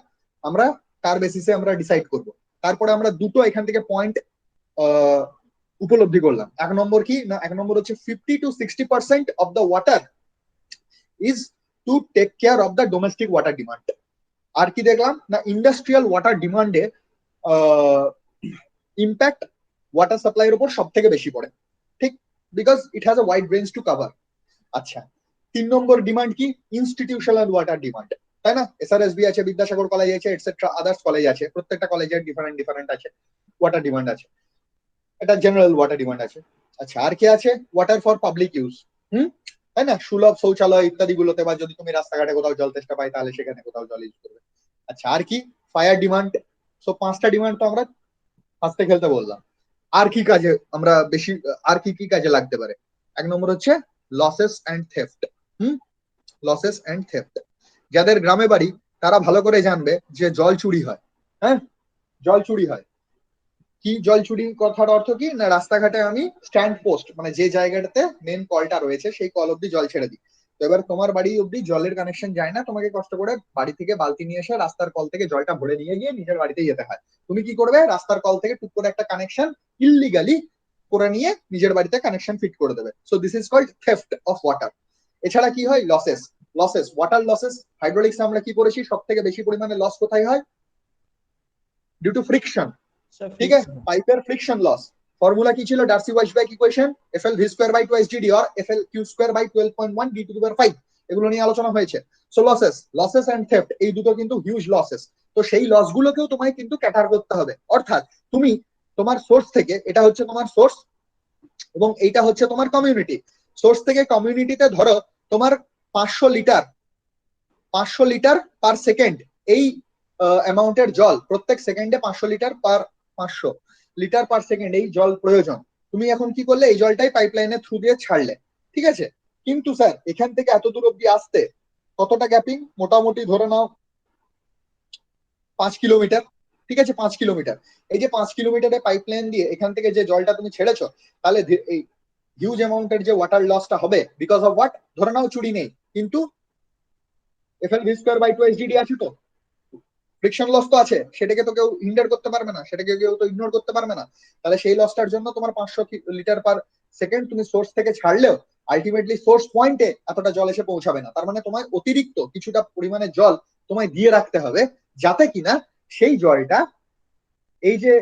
আমরা তার বেসিসে আমরা ডিসাইড করব। তারপরে আমরা দুটো এখান থেকে পয়েন্ট উপলব্ধি করলাম। এক নম্বর কি না, এক নম্বর হচ্ছে 50 to 60% of the water is to take care of the domestic water demand. আর কি দেখলাম না, ইন্ডাস্ট্রিয়াল ওয়াটার ডিমান্ডে ইম্প্যাক্ট ওয়াটার সাপ্লাইয়ের উপর সব থেকে বেশি পড়ে, ঠিক, because it has a wide range to cover. আচ্ছা, 3 নম্বর ডিমান্ড কি? ইনস্টিটিউশনাল ওয়াটার ডিমান্ড, তাই না? এসআরএসবি আছে, বিদ্যাসাগর কলেজ আছে, এটসেট্রা আদার্স কলেজ আছে, প্রত্যেকটা কলেজের ডিফারেন্ট ডিফারেন্ট আছে ওয়াটার ডিমান্ড আছে, এটা জেনারেল ওয়াটার ডিমান্ড আছে। আচ্ছা, আর কি আছে? ওয়াটার ফর পাবলিক ইউজ, তাই না, সুলভ শৌচালয় ইত্যাদি গুলোতে, বা যদি তুমি রাস্তাঘাটে কোথাও জল তেষ্টা পাই তাহলে সেখানে কোথাও জল ইউজ করবে। আচ্ছা, আর কি? Fire demand. সো 5টা ডিমান্ড তো আমরা হাসতে খেলতে বললাম। আর কি কাজে আমরা বেশি, আর কি কি কাজে লাগতে পারে? এক নম্বর হচ্ছে losses and theft. Losses and theft, যাদের গ্রামে বাড়ি তারা ভালো করে জানবে যে জল চুরি হয়। হ্যাঁ, জল চুরি হয়। কি জল চুরি কথার অর্থ কি না, রাস্তাঘাটে আমি স্ট্যান্ড পোস্ট মানে যে জায়গাটাতে মেন কলটা রয়েছে সেই কল অব্দি জল ছেড়ে দিই। তো এবার তোমার বাড়ি অব্দি জলের কানেকশন যায় না, তোমাকে কষ্ট করে বাড়ি থেকে বালতি নিয়ে এসে রাস্তার কল থেকে জলটা ভরে নিয়ে গিয়ে নিজের বাড়িতে যেতে হয়। তুমি কি করবে? রাস্তার কল থেকে টুক করে একটা কানেকশন ইললিগালি করে নিয়ে নিজের বাড়িতে কানেকশন ফিট করে দেবে। So this is called theft of water. এছাড়া কি হয়? Losses. Losses, water losses. Hydraulics আমরা কি করেছি? সব থেকে বেশি পরিমাণে লস কোথায় হয়? Due to friction. ঠিক আছে, পাইপের ফ্রিকশন লস ফর্মুলা কি ছিল? Darcy Weisbach equation, FL v square by 2 SGD or FL q square by 12.1 d to the power 5, এগুলো নিয়ে আলোচনা হয়েছে। সো লসেস এন্ড থেফট এই দুটো কিন্তু হিউজ লসেস। তো সেই লস গুলোকেও তোমায় কিন্তু ক্যাটার করতে হবে। অর্থাৎ তুমি তোমার সোর্স থেকে, এটা হচ্ছে তোমার সোর্স এবং এইটা হচ্ছে তোমার কমিউনিটি। সোর্স থেকে কমিউনিটিতে ধরো তোমার 500 লিটার পার সেকেন্ড এই অ্যামাউন্টের জল, প্রত্যেক সেকেন্ডে 500 লিটার পার সেকেন্ড এই জল প্রয়োজন। তুমি এখন কি করলে? এই জলটাই পাইপলাইনের থ্রু দিয়ে ছাড়লে, ঠিক আছে। কিন্তু স্যার এখান থেকে এত দূর অব্দি আসতে কতটা গ্যাপিং? মোটামুটি ধরে নাও 5 কিলোমিটার, ঠিক আছে, 5 কিলোমিটার। এই যে 5 কিলোমিটারের পাইপলাইন দিয়ে এখান থেকে যে জলটা তুমি ছেড়েছো, তাহলে এই হিউজ অ্যামাউন্টের যে ওয়াটার লসটা হবে বিকজ অফ হোয়াট? ধরে নাও চুরি নেই, কিন্তু FL v square by 2 SGD আছে, তো ফ্রিকশন লস তো আছে, সেটাকে তো কেউ হিন্ডার করতে পারবে না, সেটাকে কেউ তো ইগনোর করতে পারবে না। তাহলে সেই লসটার জন্য তোমার 500 লিটার পার সেকেন্ড তুমি সোর্স থেকে ছাড়লেও আলটিমেটলি সোর্স পয়েন্টে এতটা জল এসে পৌঁছাবে না। তার মানে তোমায় অতিরিক্ত কিছুটা পরিমাণে জল তোমায় দিয়ে রাখতে হবে, যাতে কিনা সেই জলটা এই যে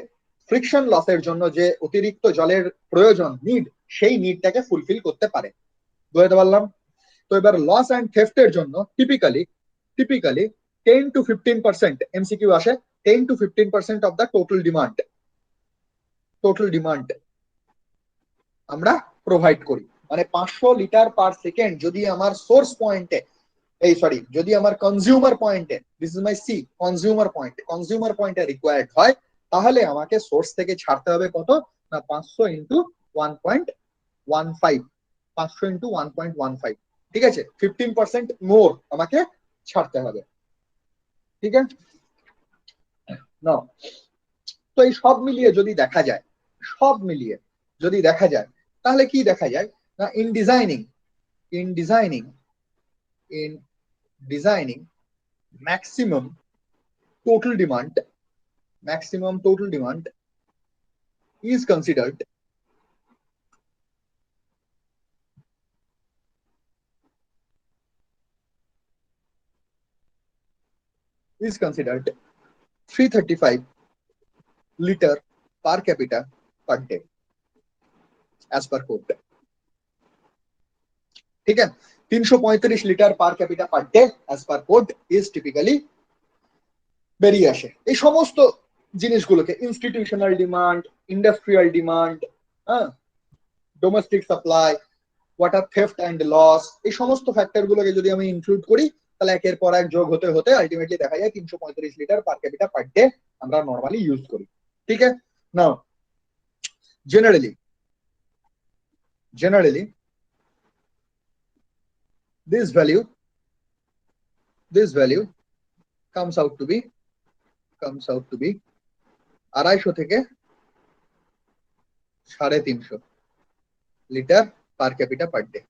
ফ্রিকশন লসের জন্য যে অতিরিক্ত জলের প্রয়োজন, সেই নিডটাকে ফুলফিল করতে পারে। বুঝতে পারলাম? তো এবার লস অ্যান্ড থেফটের জন্য টিপিক্যালি 10 to 15% এমসিকিউ আসে। 10 to 15% of the total demand আমরা প্রোভাইড করি। মানে 500 লিটার পার সেকেন্ড যদি আমার সোর্স পয়েন্টে, যদি আমার কনজিউমার পয়েন্টে, this is my C, consumer পয়েন্টে রিকোয়ার্ড হয়, তাহলে আমাকে সোর্স থেকে ছাড়তে হবে কত না? 500 ইন্টু 1.15, 500 ইন্টু 1.15, ঠিক আছে, 15% মোর আমাকে ছাড়তে হবে, ঠিক আছে না? তো এই সব মিলিয়ে যদি দেখা যায়, তাহলে কি দেখা যায় না? In designing maximum total demand is considered is considered 335 liter per capita per day as per code, ठीक है। 335 litre per capita per day as per code is typically বেরিয়ে আসে। এই সমস্ত জিনিসগুলোকে ইনস্টিটিউশনাল ডিমান্ড, ইন্ডাস্ট্রিয়াল ডিমান্ড, হ্যাঁ, domestic supply, water theft and loss, এই সমস্ত ফ্যাক্টর গুলোকে যদি আমি ইনক্লুড করি, তাহলে একের পর এক যোগ হতে হতে আলটিমেটলি দেখা যায় 335 litre per capita per day আমরা নর্মালি ইউজ করি, ঠিক আছে। Now generally this value comes out to be 250 থেকে 350 litre per capita per day,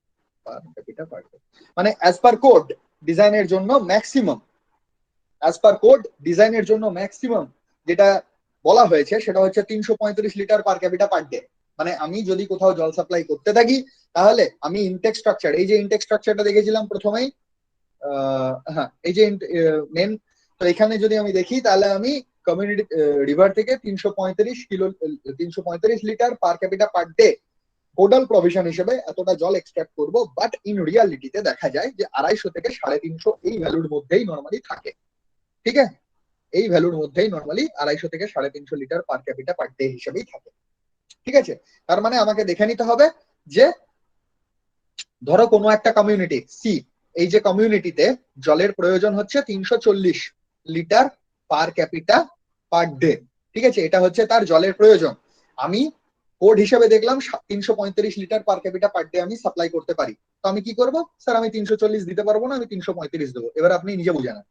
মানে অ্যাজ পার কোড ডিজাইনের জন্য ম্যাক্সিমাম যেটা বলা হয়েছে সেটা হচ্ছে 335 litre per capita per day. মানে আমি যদি কোথাও জল সাপ্লাই করতে থাকি, তাহলে আমি ইনটেক স্ট্রাকচার, এই যে ইনটেক স্ট্রাকচারটা দেখেছিলাম প্রথমেই, হ্যাঁ, এই যে মেন, তো এখানে যদি আমি দেখি, তাহলে আমি কমিউনিটি রিভার থেকে 335 litre per capita per day codal provision হিসেবে এতটা জল এক্সট্রাক্ট করব। বাট ইন রিয়ালিটিতে দেখা যায় যে 250 থেকে 350 এই ভ্যালুর মধ্যেই নর্মালি থাকে, ঠিক আছে, এই ভ্যালুর মধ্যেই নর্মালি 250 থেকে 350 litre per capita per day হিসেবেই থাকে, ঠিক আছে। তার মানে আমাকে দেখে নিতে হবে যে ধরো কোনো একটা কমিউনিটি সি, এই যে কমিউনিটিতে জলের প্রয়োজন হচ্ছে 340 litre per capita per day, ঠিক আছে, এটা হচ্ছে তার জলের প্রয়োজন। আমি কোড হিসেবে দেখলাম 335 litre per capita per day আমি সাপ্লাই করতে পারি। তো আমি কি করব? স্যার আমি 340 দিতে পারবো না, আমি 335 দেবো। এবার আপনি নিজে বুঝে নেন,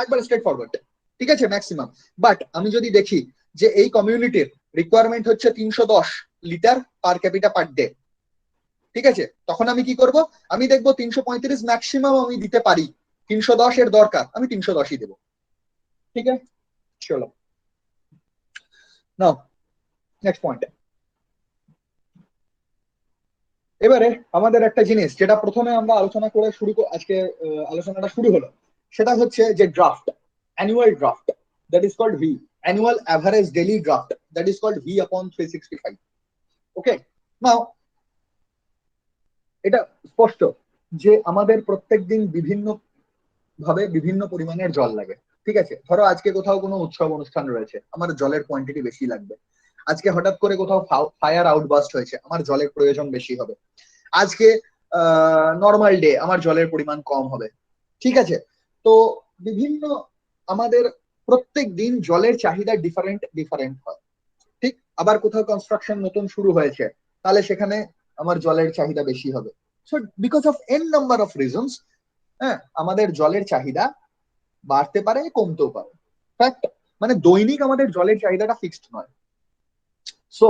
একবার স্ট্রেট ফরওয়ার্ড, ঠিক আছে, ম্যাক্সিমাম। বাট আমি যদি দেখি যে এই কমিউনিটির রিকোয়ারমেন্ট হচ্ছে 310 litre per capita per day, ঠিক আছে, তখন আমি কি করব? আমি দেখবো 335 ম্যাক্সিমাম আমি দিতে পারি, 310 এর দরকার, আমি 310ই দেবো, ঠিক আছে। চলো নাও নেক্সট পয়েন্ট। এবারে আমাদের একটা জিনিস যেটা প্রথমে আমরা আলোচনা করে আজকে আলোচনাটা শুরু হলো, সেটা হচ্ছে যে draft, annual draft, that is called V. annual average daily draft, that is called V upon 365. Okay, now এটা স্পষ্ট যে আমাদের প্রত্যেকদিন বিভিন্ন ভাবে বিভিন্ন পরিমাণের জল লাগে। ঠিক আছে, ধরো আজকে কোথাও কোনো উৎসব অনুষ্ঠান রয়েছে, আমার জলের কোয়ান্টিটি বেশি লাগবে। আজকে হঠাৎ করে কোথাও ফায়ার আউটবাস্ট হয়েছে, আমার জলের প্রয়োজন বেশি হবে। আজকে নর্মাল ডে, আমার জলের পরিমাণ কম হবে। ঠিক আছে, তো বিভিন্ন আমাদের প্রত্যেক দিন জলের চাহিদা ডিফারেন্ট ডিফারেন্ট হয়। ঠিক, আবার কোথাও কনস্ট্রাকশন নতুন শুরু হয়েছে, তাহলে সেখানে আমার জলের চাহিদা বেশি হবে। So because of N number of reasons, হ্যাঁ, আমাদের জলের চাহিদা বাড়তে পারে, কমতেও পারে। ফ্যাক্ট, মানে দৈনিক আমাদের জলের চাহিদাটা ফিক্সড নয়। সো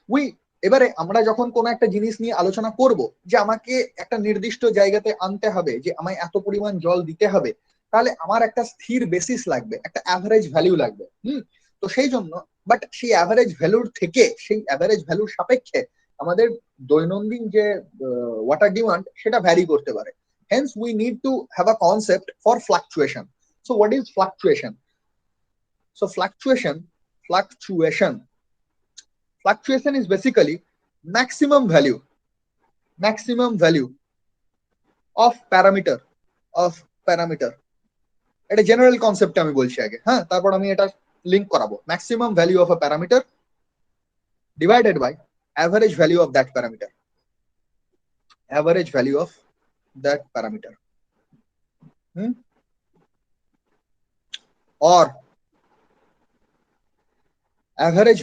উই, এবারে আমরা যখন কোনো একটা জিনিস নিয়ে আলোচনা করব যে আমাকে একটা নির্দিষ্ট জায়গাতে আনতে হবে, যে আমায় এত পরিমাণ জল দিতে হবে, তাহলে আমার একটা স্থির বেসিস লাগবে, একটা অ্যাভারেজ ভ্যালু লাগবে। তো সেই জন্য, বাট সেই অ্যাভারেজ ভ্যালুর থেকে, সেই অ্যাভারেজ ভ্যালুর সাপেক্ষে আমাদের দৈনন্দিন যে ওয়াটার ডিমান্ড সেটা ভ্যারি করতে পারে। Hence we need to have a concept for fluctuation. So what is fluctuation? So fluctuation is basically maximum value of parameter. এটা জেনারেল কনসেপ্ট আমি বলছি আগে, হ্যাঁ, তারপর আমি এটা লিংক করাবো। Maximum value of a parameter divided by average value of that parameter, average value of that parameter, or average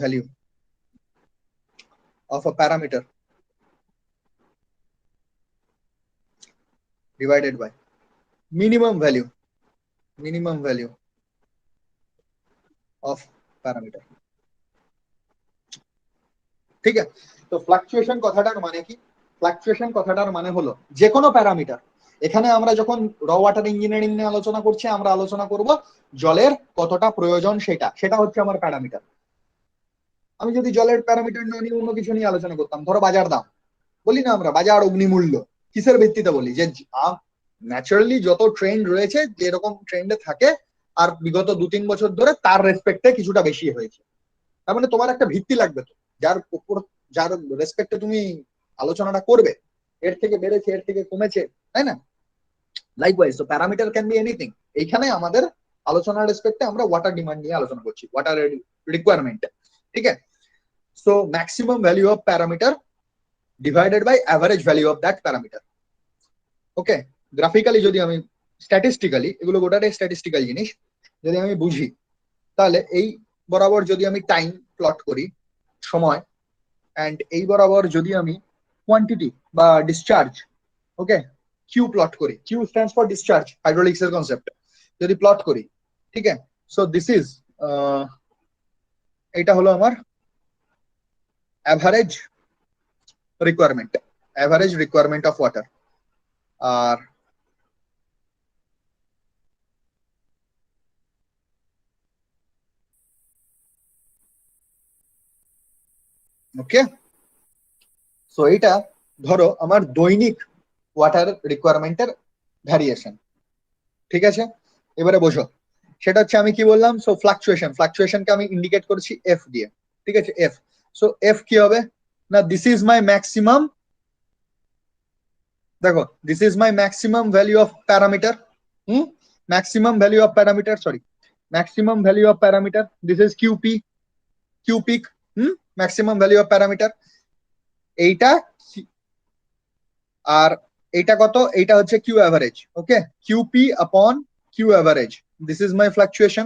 value of a parameter divided by minimum value of parameter. ঠিক আছে, তো ফ্লাকচুয়েশন কথাটার মানে কি? Fluctuation কথাটার মানে হলো যে কোনো প্যারামিটার। এখানে আমরা যখন র ওয়াটার ইঞ্জিনিয়ারিং নিয়ে আলোচনা করছি, আমরা আলোচনা করব জলের কতটা প্রয়োজন, সেটা হচ্ছে আমার প্যারামিটার। আমি যদি জলের প্যারামিটার না নিয়ে অন্য কিছু নিয়ে আলোচনা করতাম, ধরো বাজার দাম, বলি না আমরা বাজার অগ্নিমূল্য, কিসের ভিত্তিতে বলি? যে ন্যাচারালি যত ট্রেন্ড রয়েছে, যেরকম ট্রেন্ডে থাকে, আর বিগত 2-3 বছর ধরে তার রেসপেক্টে কিছুটা বেশি হয়েছে। তার মানে তোমার একটা ভিত্তি লাগবে তো, যার রেসপেক্টে তুমি আলোচনাটা করবে। এর থেকে বেড়েছে, এর থেকে কমেছে, তাই না? লাইকওয়াইজ, তো প্যারামিটার ক্যান বি এনিথিং। এইখানে আমাদের আলোচনার রেসপেক্টে আমরা ওয়াটার ডিমান্ড নিয়ে আলোচনা করছি, ওয়াটার রিকোয়ারমেন্ট। ঠিক আছে, so maximum value of parameter divided by average value of that parameter. Okay, graphically যদি আমি, স্ট্যাটিস্টিক্যালি, এগুলো গোটাটাই স্ট্যাটিস্টিক্যাল জিনিস, যদি আমি বুঝি, তাহলে এই বরাবর যদি আমি টাইম প্লট করি, সময়, অ্যান্ড এই বরাবর যদি আমি কোয়ান্টিটি বা ডিসচার্জ, ওকে, কিউ প্লট করি, Q stands for discharge, hydraulics এর কনসেপ্ট, যদি প্লট করি, ঠিক আছে, সো দিস ইজ, এটা হলো আমার অ্যাভারেজ রিকোয়ারমেন্ট অফ ওয়াটার। আর ওকে, সো এইটা ধরো আমার দৈনিক ওয়াটার রিকোয়ারমেন্টের ভ্যারিয়েশন। ঠিক আছে, এবারে বোঝো, সেটা হচ্ছে আমি কি বললাম? সো ফ্লাকচুয়েশনকে আমি ইন্ডিকেট করছি এফ দিয়ে। ঠিক আছে, এফ। সো এফ কি হবে না, দিস ইজ মাই ম্যাক্সিমাম, দেখো, this is my maximum value of parameter, maximum value of parameter, sorry, maximum value of parameter, this is Q peak, maximum value of parameter. এইটা আর এইটা কত? এইটা হচ্ছে Q average. Okay, QP upon Q average, this is my fluctuation.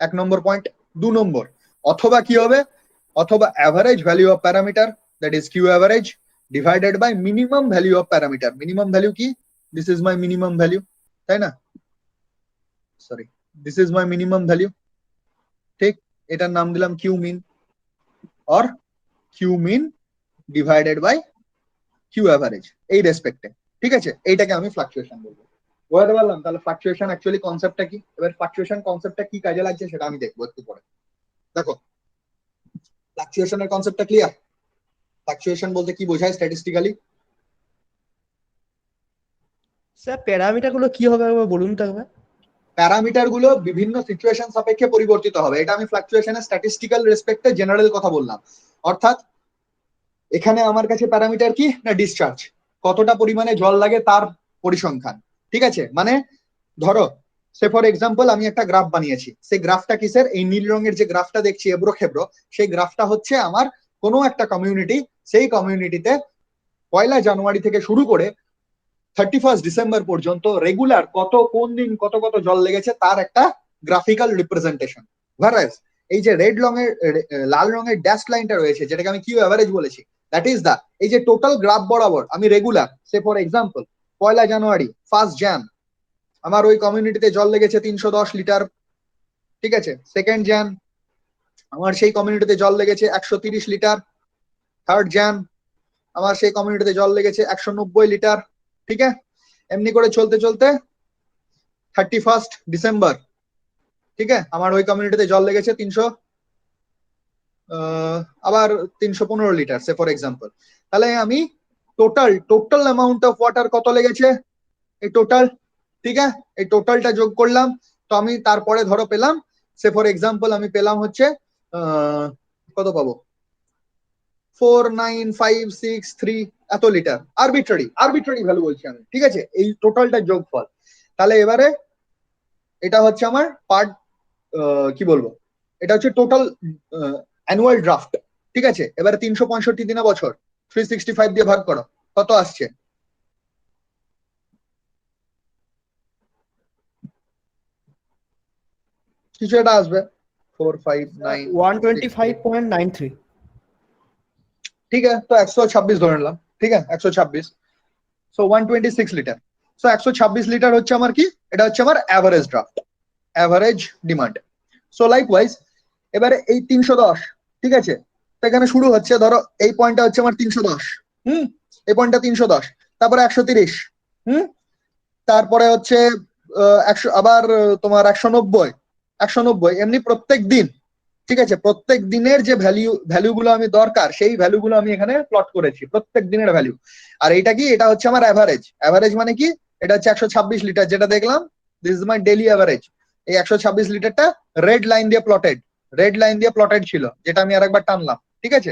1 নম্বর point. 2 number, অথবা কি হবে, অথবা average value of parameter, that is Q average, divided by minimum value of parameter. Minimum value কি? This is my minimum value, তাই না? Sorry, this is my minimum value. ঠিক, এটার নাম দিলাম Q min, or Q min divided by Q average, এই রেসপেক্টে। ঠিক আছে, এইটাকে আমি ফ্লাকচুয়েশন বলবো। বুঝতে পারলাম? তাহলে ফ্লাকচুয়েশন অ্যাকচুয়ালি কনসেপ্টটা কি? এবার ফ্লাকচুয়েশন কনসেপ্টটা কি কাজে লাগছে সেটা আমি দেখবো একটু পরে। দেখো, ফ্লাকচুয়েশনের কনসেপ্টটা ক্লিয়ার? ফ্লাকচুয়েশন বলতে কি বোঝায় স্ট্যাটিস্টিক্যালি? স্যার প্যারামিটার গুলো কি হবে একবার বলুন তো একবার। প্যারামিটার গুলো বিভিন্ন সিচুয়েশন সাপেক্ষে পরিবর্তিত হবে। এটা আমি ফ্লাকচুয়েশনের স্ট্যাটিস্টিক্যাল রেসপেক্টে জেনারেল কথা বললাম। অর্থাৎ এখানে আমার কাছে প্যারামিটার কি না ডিসচার্জ, কতটা পরিমাণে জল লাগে তার পরিসংখ্যান। ঠিক আছে, মানে ধরো সে ফর এক্সাম্পল আমি একটা গ্রাফ বানিয়েছি, সেই গ্রাফটা কিসের, এই নীল রঙের যে গ্রাফটা দেখছি এবড়ো খেবড়ো, সেই গ্রাফটা হচ্ছে আমার কোনো একটা কমিউনিটি, সেই কমিউনিটিতে 1 জানুয়ারি থেকে শুরু করে 31 ডিসেম্বর পর্যন্ত রেগুলার কত কোন দিন কত কত জল লেগেছে তার একটা গ্রাফিক্যাল রিপ্রেজেন্টেশন। ভারাস এই যে রেড রঙের লাল রঙের ড্যাশ লাইনটা রয়েছে, যেটাকে আমি কিউ অ্যাভারেজ বলেছি, দ্যাট ইজ দা এই যে টোটাল গ্রাফ বরাবর আমি regular say for example 1 January 1 jan আমার ওই কমিউনিটিতে জল লেগেছে 310 লিটার। ঠিক আছে, 2 jan আমার সেই কমিউনিটিতে জল লেগেছে 130 লিটার। 3 jan আমার সেই কমিউনিটিতে জল লেগেছে 190 লিটার। ঠিক আছে, এমনি করে চলতে চলতে 31 ডিসেম্বর, ঠিক আছে, আমার ওই কমিউনিটিতে জল লেগেছে 300 আবার 315 লিটার সে ফর এক্সাম্পল। তাহলে আমি total total amount of water কত লেগেছে, এই টোটাল, ঠিক আছে, এই টোটালটা যোগ করলাম। তো আমি তারপরে ধরো পেলাম সে ফর এক্সাম্পল আমি পেলাম হচ্ছে কত পাবো, 49563 এত লিটার, আরবিট্রারি আরবিট্রারি ভ্যালু বলছি আমি। ঠিক আছে, এই টোটালটা যোগফল। তাহলে এবারে এটা হচ্ছে আমার পার্ট, কি বলবো, এটা হচ্ছে টোটাল অ্যানুয়াল ড্রাফট। ঠিক আছে, এবারে 365 দিনে বছর 365 দিয়ে ভাগ করো, কত আসছে, কিছু এটা আসবে 459। 125.93। ঠিক আছে, তো 126 ধরে নিলাম। ঠিক আছে, 126, সো 126 লিটার। সো 126 লিটার হচ্ছে আমার কি, এটা হচ্ছে আমার average draft, average demand. So likewise এবারে এই 310, ঠিক আছে, তো এখানে শুরু হচ্ছে ধরো এই পয়েন্টটা হচ্ছে আমার 310, হুম, এই পয়েন্টটা 310, তারপরে 130, হুম, তারপরে হচ্ছে 100, আবার তোমার 190, 190, এমনি প্রত্যেক দিন। ঠিক আছে, প্রত্যেক দিনের যে ভ্যালু গুলো আমি দরকার সেই ভ্যালু গুলো আমি এখানে প্লট করেছি, প্রত্যেক দিনের ভ্যালু। আর এটা কি, এটা হচ্ছে আমার অ্যাভারেজ। অ্যাভারেজ মানে কি, এটা হচ্ছে 126 লিটার যেটা দেখলাম, this is my daily average. এই 126 লিটারটা রেড লাইন দিয়ে প্লটেড, রেড লাইন দিয়ে প্লটেড ছিল, যেটা আমি আরেকবার টানলাম। ঠিক আছে,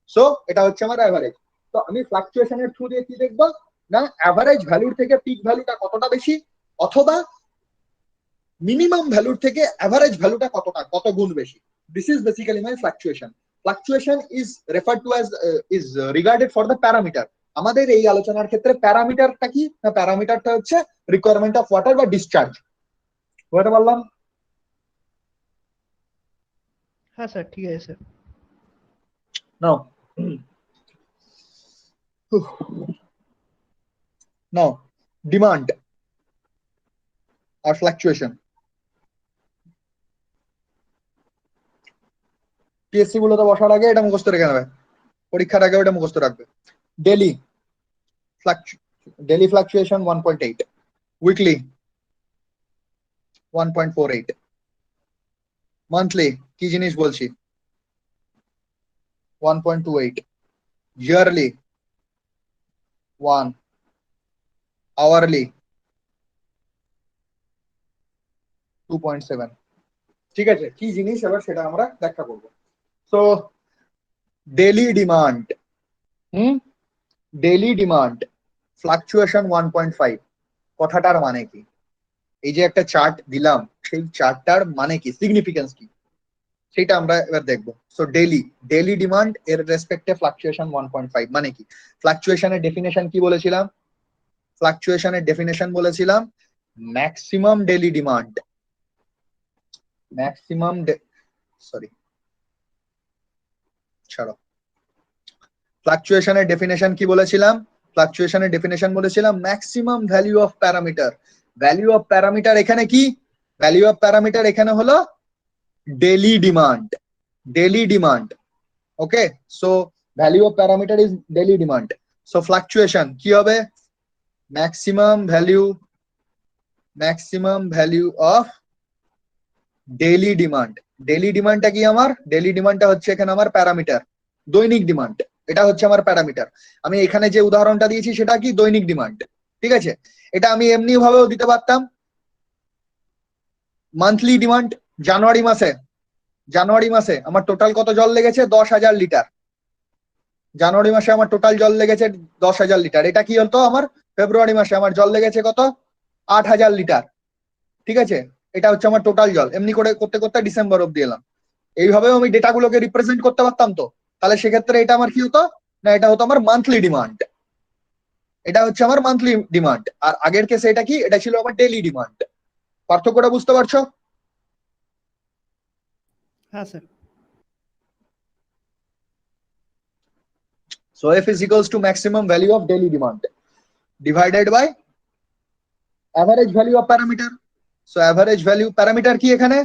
সো এটা হচ্ছে আমার অ্যাভারেজ। তো আমি ফ্লাকচুয়েশনের থ্রু দিয়ে কি দেখবো না, অ্যাভারেজ ভ্যালুর থেকে পিক ভ্যালুটা কতটা বেশি, অথবা মিনিমাম ভ্যালুর থেকে অ্যাভারেজ ভ্যালুটা কতটা কত গুণ বেশি। This is basically my fluctuation. Fluctuation is referred to as is regarded for the parameter. আমাদের এই আলোচনার ক্ষেত্রে প্যারামিটারটা কি না, প্যারামিটারটা হচ্ছে রিকোয়ারমেন্ট অফ ওয়াটার বা ডিসচার্জ। বুঝতে পারলাম? হ্যাঁ স্যার, ঠিক আছে স্যার। নাও নাও ডিমান্ড আর ফ্লাকচুয়েশন, পিএসসি গুলোতে বসার আগে এটা মুখস্থ রেখে নেবে, পরীক্ষার আগে ওটা মুখস্থ রাখবে। Daily daily fluctuation 1.8, weekly 1.48, monthly কি জিনিস বলছি 1.28, ইয়ারলি 1, আওয়ারলি 2.7। ঠিক আছে, কি জিনিস এবার সেটা আমরা ব্যাখ্যা করব। সো ডেলি ডিমান্ড, হুম, ডেলি ডিমান্ড ফ্লাকচুয়েশন 1.5, কথাটার মানে কি, এই যে একটা চার্ট দিলাম সেই চার্টটার মানে কি, সিগনিফিকেন্স কি, সেটা আমরা এবার দেখবো। সো ডেলি ডেলি ডিমান্ড এর রেসপেক্টে ফ্লাকচুয়েশন 1.5 মানে কি। ফ্লাকচুয়েশনের ডেফিনেশন কি বলেছিলাম, ফ্লাকচুয়েশনের ডেফিনেশন বলেছিলাম maximum daily demand, maximum sorry ছাড়ো, ফ্লাকচুয়েশনের ডেফিনেশন কি বলেছিলাম, ফ্লাকচুয়েশনের ডেফিনেশন বলেছিলাম maximum value of parameter. Value of parameter এখানে কি, ভ্যালু অফ প্যারামিটার এখানে হলো daily demand, daily demand. Okay, so value of parameter is daily demand. So fluctuation কি হবে, maximum value of daily demand. Daily ডিমান্ডটা কি, আমার ডেইলি ডিমান্ডটা হচ্ছে এখানে আমার প্যারামিটার, দৈনিক ডিমান্ড, এটা হচ্ছে আমার প্যারামিটার। আমি এখানে যে উদাহরণটা দিয়েছি সেটা কি দৈনিক ডিমান্ড। ঠিক আছে, এটা আমি এমনি ভাবেও দিতে পারতাম, মান্থলি ডিমান্ড জানুয়ারি মাসে আমার টোটাল কত জল লেগেছে? 10,000 লিটার। জানুয়ারি মাসে আমার টোটাল জল লেগেছে 10,000 লিটার। এটা কি হতো আমার? ফেব্রুয়ারি মাসে আমার জল লেগেছে কত? 8,000 লিটার। ঠিক আছে, এটা হচ্ছে আমার টোটাল জল। এমনি করে করতে করতে ডিসেম্বর অব্দি এলাম। এইভাবেও আমি ডেটাগুলোকে রিপ্রেজেন্ট করতে পারতাম তো। তাহলে সেক্ষেত্রে এটা আমার কি হতো না, এটা হতো আমার মান্থলি ডিমান্ড। এটা হচ্ছে আমার মান্থলি ডিমান্ড। আর আগের কেসে এটা কি? এটা ছিল আমার ডেইলি ডিমান্ড। পার্থক্যটা বুঝতে পারছো? হ্যাঁ sir. So F is equals to maximum value of daily demand divided by average value of parameter. So average value parameter কি এখানে?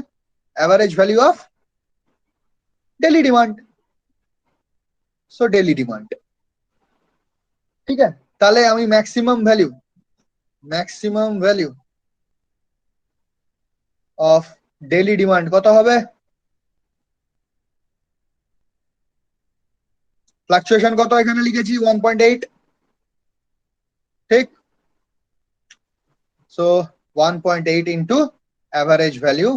Average value of daily demand. So daily demand. ঠিক আছে, তাহলে আমি maximum value of daily demand কত হবে? Fluctuation কত এখানে লিখেছি? 1.8। ঠিক, so 1.8 into average value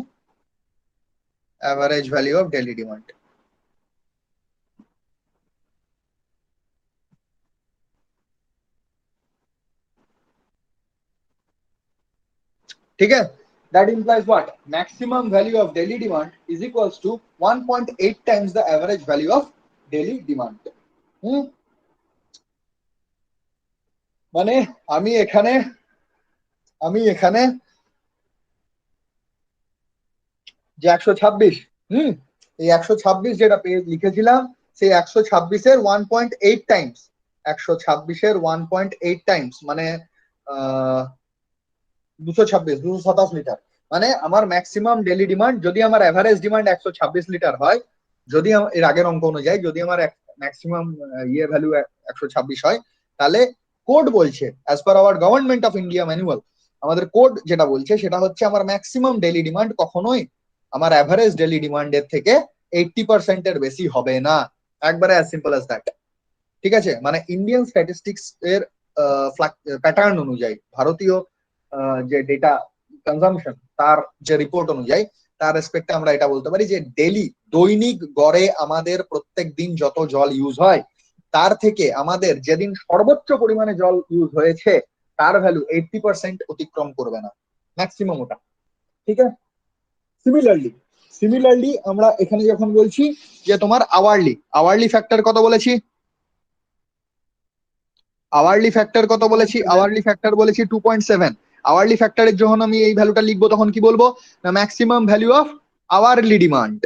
of daily demand. ठीक है, that implies what? Maximum value of daily demand is equals to 1.8 times the average value of daily demand. মানে আমি এখানে যে 126 এই 126 যেটা লিখেছিলাম, সেই 126-এর 1.8 টাইমস, 126-এর 1.8 টাইমস মানে 227 লিটার। মানে আমার ম্যাক্সিমাম ডেইলি ডিমান্ড, যদি আমার এভারেজ ডিমান্ড 126 লিটার হয়, যদি এর আগের অঙ্ক অনুযায়ী যদি আমার ম্যাক্সিমাম ভ্যালু 126 হয়, তাহলে কোড বলছে as per hour government of India manual, আমাদের কোড যেটা বলছে সেটা হচ্ছে আমার ম্যাক্সিমাম ডেইলি ডিমান্ড কখনোই আমার এভারেজ ডেইলি ডিমান্ডের থেকে 80% বেশি হবে না। একবারে অ্যাজ সিম্পল অ্যাজ দ্যাট। ঠিক আছে, মানে ইন্ডিয়ান স্ট্যাটিস্টিক্স এর প্যাটার্ন অনুযায়ী, ভারতীয় যে ডেটা কনজাম্পশন তার যে রিপোর্ট অনুযায়ী, তার রেসপেক্টে আমরা এটা বলতে পারি যে দৈনিক গড়ে আমাদের প্রত্যেক দিন যত জল ইউজ হয়, তার থেকে আমাদের যেদিন সর্বোচ্চ পরিমাণে জল ইউজ হয়েছে তার ভ্যালু 80% অতিক্রম করবে না, ম্যাক্সিমাম ওটা। ঠিক আছে, সিমিলারলি আমরা এখানে যখন বলছি যে তোমার আওয়ারলি ফ্যাক্টর কত বলেছি? আওয়ারলি ফ্যাক্টর বলেছি 2.7। আওয়ারলি ফ্যাক্টরের যখন আমি এই ভ্যালুটা লিখবো তখন কি বলবো না, maximum value of hourly demand,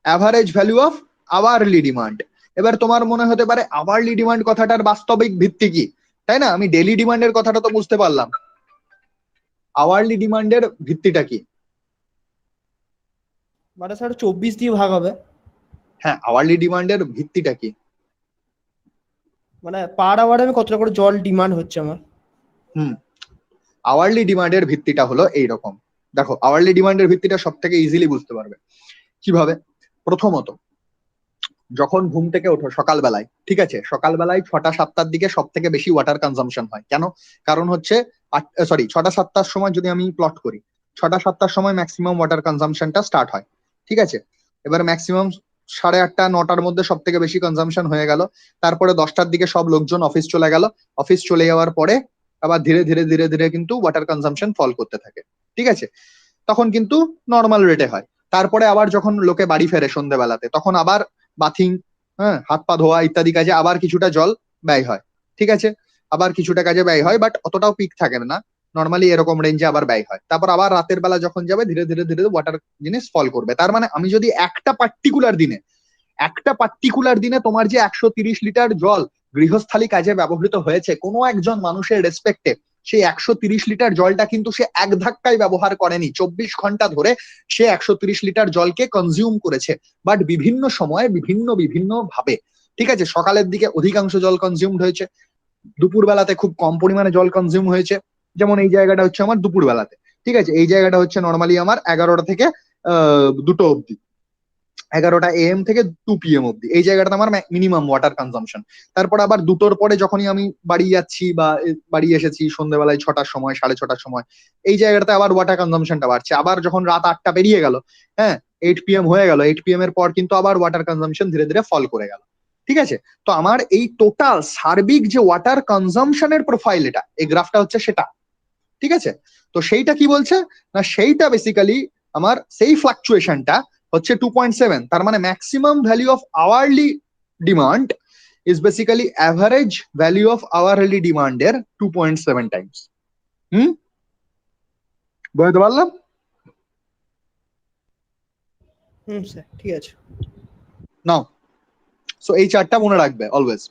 average value of hourly demand. এবার তোমার মনে হতে পারে আওয়ারলি ডিমান্ড কথাটার বাস্তবিক ভিত্তি কি, তাই না? আমি ডেইলি ডিমান্ডের কথাটা তো বুঝতে পারলাম, আওয়ারলি ডিমান্ডের ভিত্তিটা কি? মানে স্যার 24 দিয়ে ভাগ হবে। হ্যাঁ, আওয়ারলি ডিমান্ডের ভিত্তিটা কি? মানে পার আওয়ারে আমি কতটা করে জল ডিমান্ড হচ্ছে আমার। আওয়ারলি ডিমান্ডের ভিত্তিটা হলো এইরকম। দেখো, আওয়ারলি ডিমান্ডের ভিত্তিটা সব থেকে ইজিলি বুঝতে পারবে কিভাবে। প্রথমত, যখন ঘুম থেকে ওঠো সকালবেলায়, ঠিক আছে, সকালবেলায় 6টা-7টার দিকে সব থেকে বেশি ওয়াটার কনজাম্পশন হয়। কেন? কারণ হচ্ছে 6টা-7টার সময় যদি আমি প্লট করি, 6টা-7টার সময় ম্যাক্সিমাম ওয়াটার কনজাম্পশনটা স্টার্ট হয়। ঠিক আছে, এবার ম্যাক্সিমাম 8:30-9টার মধ্যে সব থেকে বেশি কনজাম্পশন হয়ে গেল। তারপরে 10টার দিকে সব লোকজন অফিস চলে গেল। অফিস চলে যাওয়ার পরে আবার ধীরে ধীরে কিন্তু ওয়াটার কনজাম্পশন ফল করতে থাকে। ঠিক আছে, তখন কিন্তু নর্মাল রেটে হয়। তারপরে আবার যখন লোকে বাড়ি ফেরে সন্ধ্যেবেলাতে, তখন আবার বাথিং, হাত পা ধোয়া ইত্যাদি কাজে আবার কিছুটা জল ব্যয় হয়। ঠিক আছে, আবার কিছুটা কাজে ব্যয় হয়, বাট অতটাও পিক থাকে না, নর্মালি এরকম রেঞ্জে আবার ব্যয় হয়। তারপর আবার রাতের বেলা যখন যাবে ধীরে ধীরে ওয়াটার জিনিস ফল করবে। তার মানে আমি যদি একটা পার্টিকুলার দিনে তোমার যে 130 লিটার জল গৃহস্থালী কাজে ব্যবহৃত হয়েছে কোনো একজন মানুষের রেসপেক্টে, সেই 130 লিটার জলটা কিন্তু সে এক ধাক্কায় ব্যবহার করেনি, 24 ঘন্টা ধরে সে 130 লিটার জলকে কনজিউম করেছে, বাট বিভিন্ন সময়ে বিভিন্ন ভাবে। ঠিক আছে, সকালের দিকে অধিকাংশ জল কনজিউমড হয়েছে, দুপুর বেলাতে খুব কম পরিমাণে জল কনজিউম হয়েছে। যেমন এই জায়গাটা হচ্ছে আমার দুপুর বেলাতে, ঠিক আছে, এই জায়গাটা হচ্ছে নর্মালি আমার 11টা থেকে 2টো অব্দি। 11টা AM থেকে 2 PM অব্দি, এই জায়গাটা আমার মিনিমাম ওয়াটার কনজাম্পশন। তারপর আবার 2টোর পরে যখনই আমি বাড়ি যাচ্ছি বা বাড়ি এসেছি সন্ধ্যেবেলায় 6টার সময় 6:30টার সময়, এই জায়গাটাতে আবার ওয়াটার কনজাম্পশনটা বাড়ছে। আবার যখন রাত 8টা পেরিয়ে গেল, হ্যাঁ 8 PM হয়ে গেল, 8 PM এর পর কিন্তু আবার ওয়াটার কনজাম্পশন ধীরে ধীরে ফল করে গেল। ঠিক আছে, তো আমার এই টোটাল সার্বিক যে ওয়াটার কনজাম্পশনের প্রোফাইল, এটা এই গ্রাফটা হচ্ছে সেটা। ঠিক আছে, তো সেইটা কি বলছে না, সেইটা বেসিক্যালি আমার সেই ফ্লাকচুয়েশনটা হচ্ছে 2.7। তার মানে maximum value of hourly demand is basically average value of hourly ডিমান্ডের 2.7 টাইমস। বুঝতে পারলাম? স্যার ঠিক আছে। নাও, সো এই চারটা মনে রাখবে অলওয়েজ।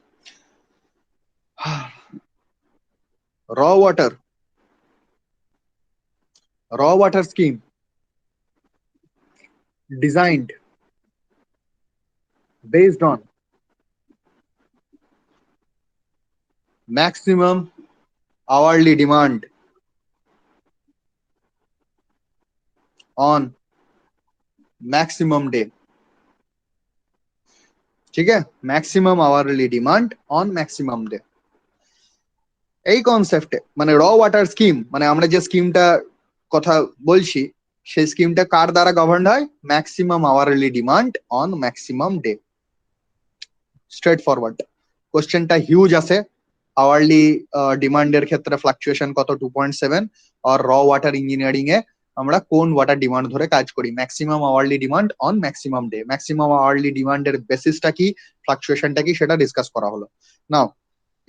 র water scheme designed based on maximum hourly demand on maximum day। ठीक है, maximum hourly demand on maximum day। এই কনসেপ্টে মানে র ওয়াটার স্কিম, মানে আমরা যে স্কিমটা কথা বলছি সেই স্কিমটা কার দ্বারা গভর্ন হয়? Maximum hourly demand on maximum day. Straight forward, কোশ্চেনটা হিউজ আছে। আওয়ারলি ডিমান্ডের ক্ষেত্রে ফ্লাকচুয়েশন কত? 2.7। আর র ওয়াটার ইঞ্জিনিয়ারিং এ আমরা কোন ওয়াটার ডিমান্ড ধরে কাজ করি? Maximum hourly demand on maximum day. Maximum hourly ডিমান্ডের বেসিসটা কি, ফ্লাকচুয়েশনটা কি, সেটা ডিসকাস করা হলো। নাও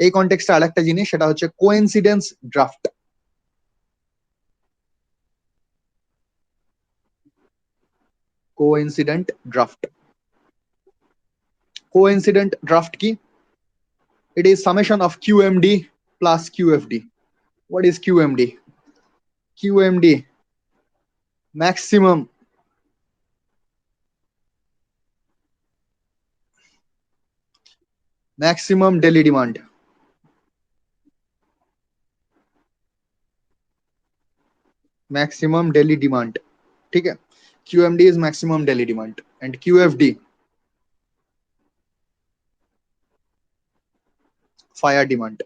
এই কনটেক্সটে আরেকটা জিনিস, সেটা হচ্ছে coincidence draft. Coincident draft, coincident draft কি? It is summation of QMD plus QFD. What is QMD? QMD, maximum daily demand। maximum daily demand, ठीक है। QMD is maximum daily demand and QFD fire demand।